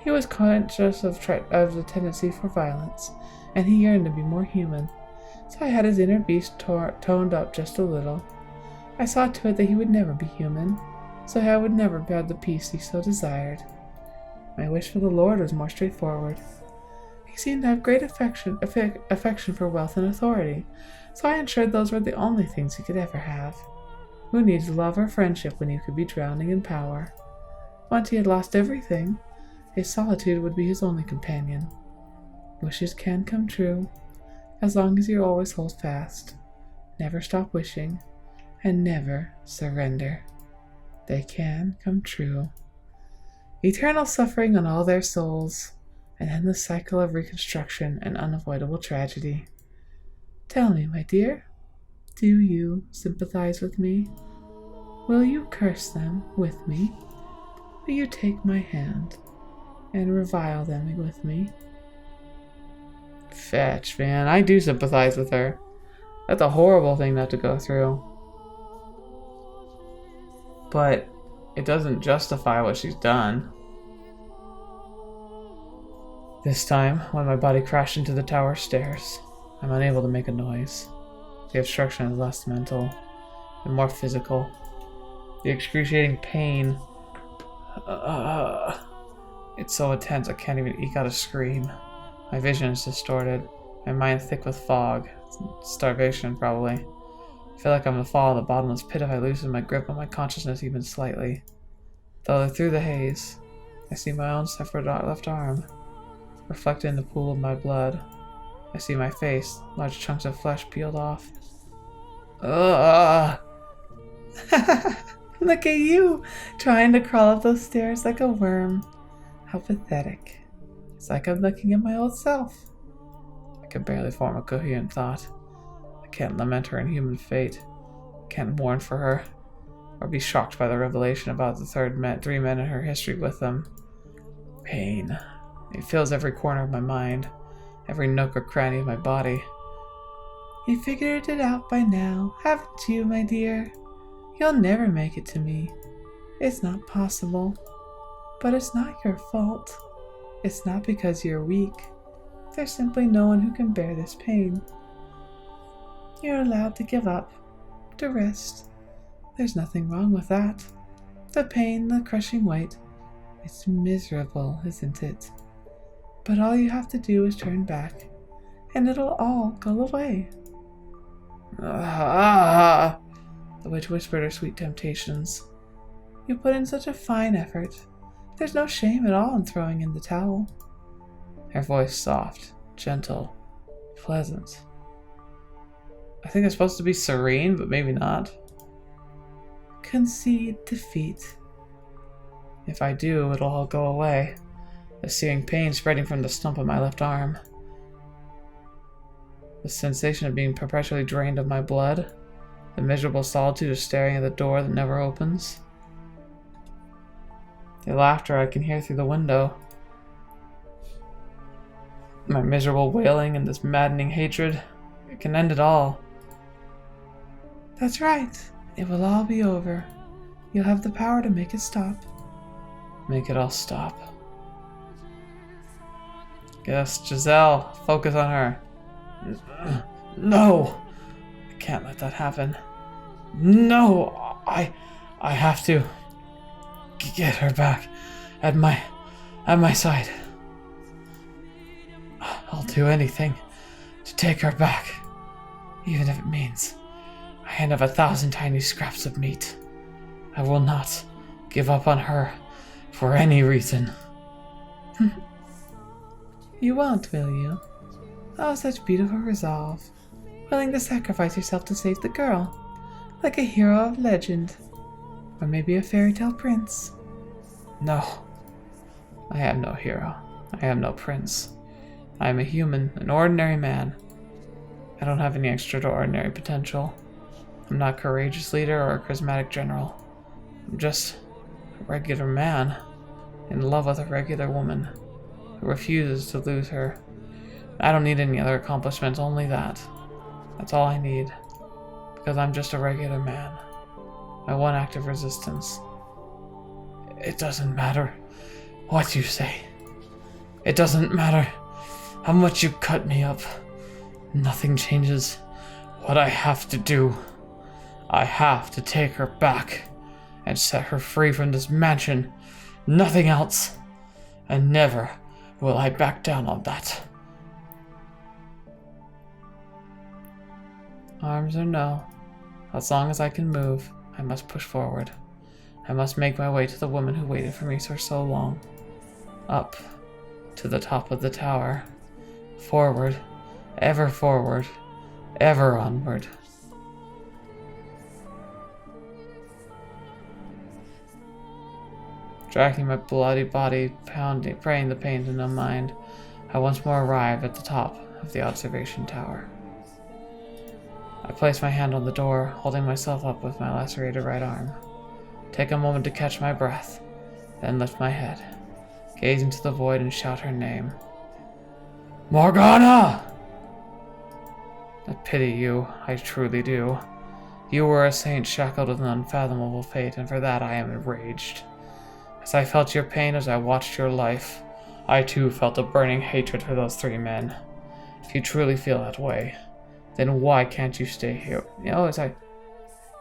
He was conscious of the tendency for violence, and he yearned to be more human. So I had his inner beast toned up just a little. I saw to it that he would never be human, so I would never have the peace he so desired. My wish for the Lord was more straightforward. He seemed to have great affection for wealth and authority, so I ensured those were the only things he could ever have. Who needs love or friendship when you could be drowning in power? Once he had lost everything, his solitude would be his only companion. Wishes can come true, as long as you always hold fast, never stop wishing, and never surrender. They can come true. Eternal suffering on all their souls, and then the cycle of reconstruction and unavoidable tragedy. Tell me, my dear, do you sympathize with me? Will you curse them with me? Will you take my hand and revile them with me? Fetch, man. I do sympathize with her. That's a horrible thing to have to go through. But it doesn't justify what she's done. This time, when my body crashed into the tower stairs, I'm unable to make a noise. The obstruction is less mental and more physical. The excruciating pain, it's so intense I can't even eke out a scream. My vision is distorted, my mind thick with fog. Starvation, probably. I feel like I'm gonna fall in the bottomless pit if I loosen my grip on my consciousness even slightly. Though through the haze, I see my own severed left arm, reflected in the pool of my blood. I see my face, large chunks of flesh peeled off. Ugh! Look at you, trying to crawl up those stairs like a worm. How pathetic. It's like I'm looking at my old self. I can barely form a coherent thought. I can't lament her inhuman fate. Can't mourn for her, or be shocked by the revelation about the 3 men in her history with them. Pain. It fills every corner of my mind, every nook or cranny of my body. You figured it out by now, haven't you, my dear? You'll never make it to me. It's not possible. But it's not your fault. It's not because you're weak. There's simply no one who can bear this pain. You're allowed to give up, to rest. There's nothing wrong with that. The pain, the crushing weight, it's miserable, isn't it? But all you have to do is turn back, and it'll all go away. The witch whispered her sweet temptations. You put in such a fine effort. There's no shame at all in throwing in the towel. Her voice soft, gentle, pleasant. I think it's supposed to be serene, but maybe not. Concede defeat. If I do, it'll all go away. The searing pain spreading from the stump of my left arm. The sensation of being perpetually drained of my blood. The miserable solitude of staring at the door that never opens. The laughter I can hear through the window. My miserable wailing and this maddening hatred. It can end it all. That's right. It will all be over. You'll have the power to make it stop. Make it all stop. Yes, Giselle, focus on her. No! I can't let that happen. No! I have to get her back at my side. I'll do anything to take her back, even if it means I hand of 1,000 tiny scraps of meat. I will not give up on her for any reason. You won't, will you? Oh, such beautiful resolve. Willing to sacrifice yourself to save the girl. Like a hero of legend. Or maybe a fairy tale prince. No. I am no hero. I am no prince. I am a human, an ordinary man. I don't have any extraordinary potential. I'm not a courageous leader or a charismatic general. I'm just a regular man, in love with a regular woman, who refuses to lose her. I don't need any other accomplishments, only that. That's all I need, because I'm just a regular man. My one act of resistance. It doesn't matter what you say. It doesn't matter how much you cut me up. Nothing changes what I have to do. I have to take her back and set her free from this mansion. Nothing else. And never will I back down on that. Arms or no, as long as I can move, I must push forward. I must make my way to the woman who waited for me for so long. Up to the top of the tower. Forward, ever onward. Dragging my bloody body, praying the pain to numb mind, I once more arrive at the top of the observation tower. I place my hand on the door, holding myself up with my lacerated right arm. Take a moment to catch my breath, then lift my head, gaze into the void and shout her name. Morgana! I pity you, I truly do. You were a saint shackled with an unfathomable fate, and for that I am enraged. As I felt your pain as I watched your life, I too felt a burning hatred for those 3 men. If you truly feel that way, then why can't you stay here?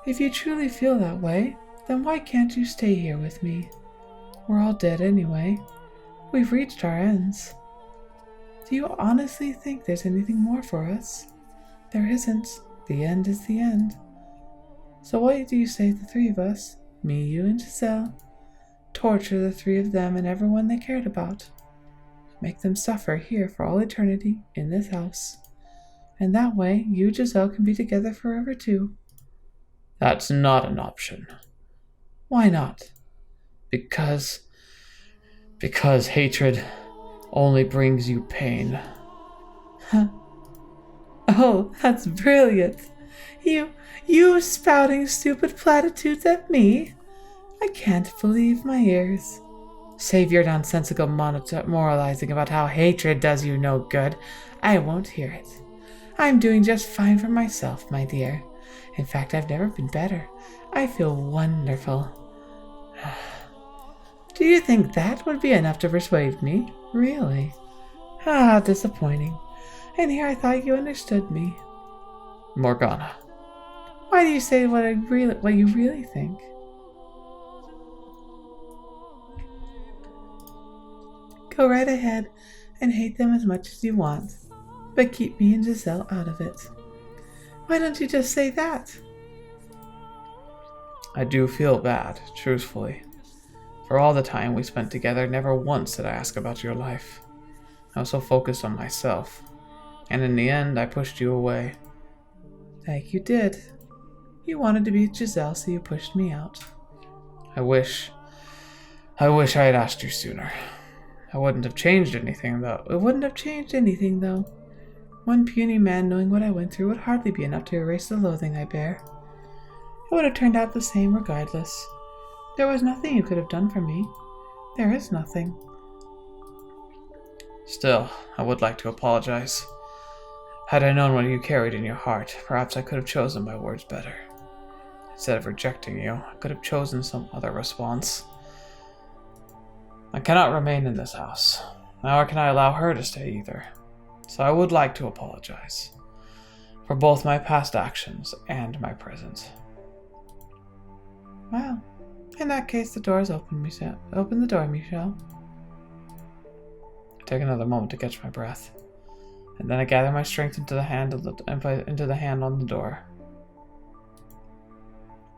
If you truly feel that way, then why can't you stay here with me? We're all dead anyway. We've reached our ends. Do you honestly think there's anything more for us? There isn't. The end is the end. So what do you say the 3 of us, me, you, and Giselle, torture the 3 of them and everyone they cared about? Make them suffer here for all eternity in this house. And that way, you and Giselle can be together forever too. That's not an option. Why not? Because hatred only brings you pain. Huh. Oh, that's brilliant. You spouting stupid platitudes at me? I can't believe my ears. Save your nonsensical moralizing about how hatred does you no good. I won't hear it. I'm doing just fine for myself, my dear. In fact, I've never been better. I feel wonderful. Do you think that would be enough to persuade me? Really? Ah, disappointing. And here I thought you understood me. Morgana. Why do you say what you really think? Go right ahead and hate them as much as you want, but keep me and Giselle out of it. Why don't you just say that? I do feel bad, truthfully. For all the time we spent together, never once did I ask about your life. I was so focused on myself, and in the end, I pushed you away. Like you did. You wanted to be with Giselle, so you pushed me out. I wish I wish I had asked you sooner. I wouldn't have changed anything, though. It wouldn't have changed anything, though. One puny man knowing what I went through would hardly be enough to erase the loathing I bear. It would have turned out the same regardless. There was nothing you could have done for me. There is nothing. Still, I would like to apologize. Had I known what you carried in your heart, perhaps I could have chosen my words better. Instead of rejecting you, I could have chosen some other response. I cannot remain in this house, nor can I allow her to stay either. So I would like to apologize for both my past actions and my present. Well, in that case, the door is open, Michel. Open the door, Michel. I take another moment to catch my breath, and then I gather my strength into the hand on the door.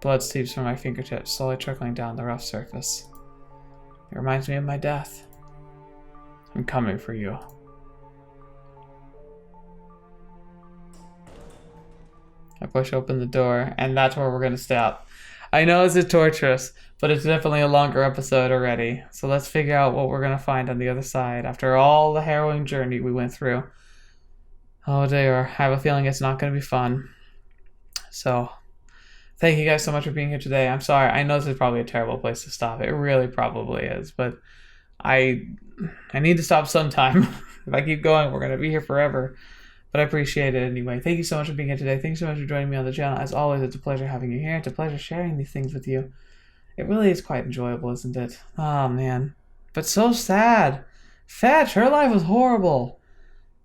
Blood seeps from my fingertips, slowly trickling down the rough surface. It reminds me of my death. I'm coming for you. I push open the door, and that's where we're going to stop. I know this is torturous, but it's definitely a longer episode already. So let's figure out what we're going to find on the other side after all the harrowing journey we went through. Oh dear, I have a feeling it's not going to be fun. So, thank you guys so much for being here today. I'm sorry, I know this is probably a terrible place to stop. It really probably is, but I need to stop sometime. If I keep going, we're going to be here forever. But I appreciate it anyway. Thank you so much for being here today. Thanks so much for joining me on the channel. As always, it's a pleasure having you here. It's a pleasure sharing these things with you. It really is quite enjoyable, isn't it? Oh, man. But so sad. Fetch, her life was horrible.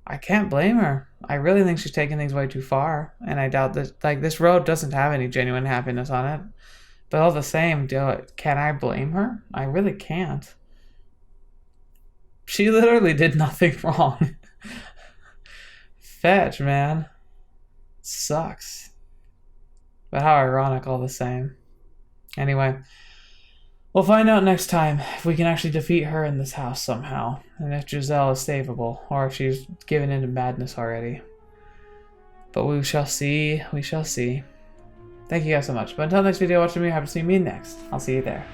I can't blame her. I really think she's taking things way too far. And I doubt that, this road doesn't have any genuine happiness on it. But all the same, can I blame her? I really can't. She literally did nothing wrong. Fetch, man. Sucks. But how ironic all the same. Anyway, we'll find out next time if we can actually defeat her in this house somehow. And if Giselle is savable, or if she's given into madness already. But we shall see. We shall see. Thank you guys so much. But until next video, watch me. Have to see me next. I'll see you there.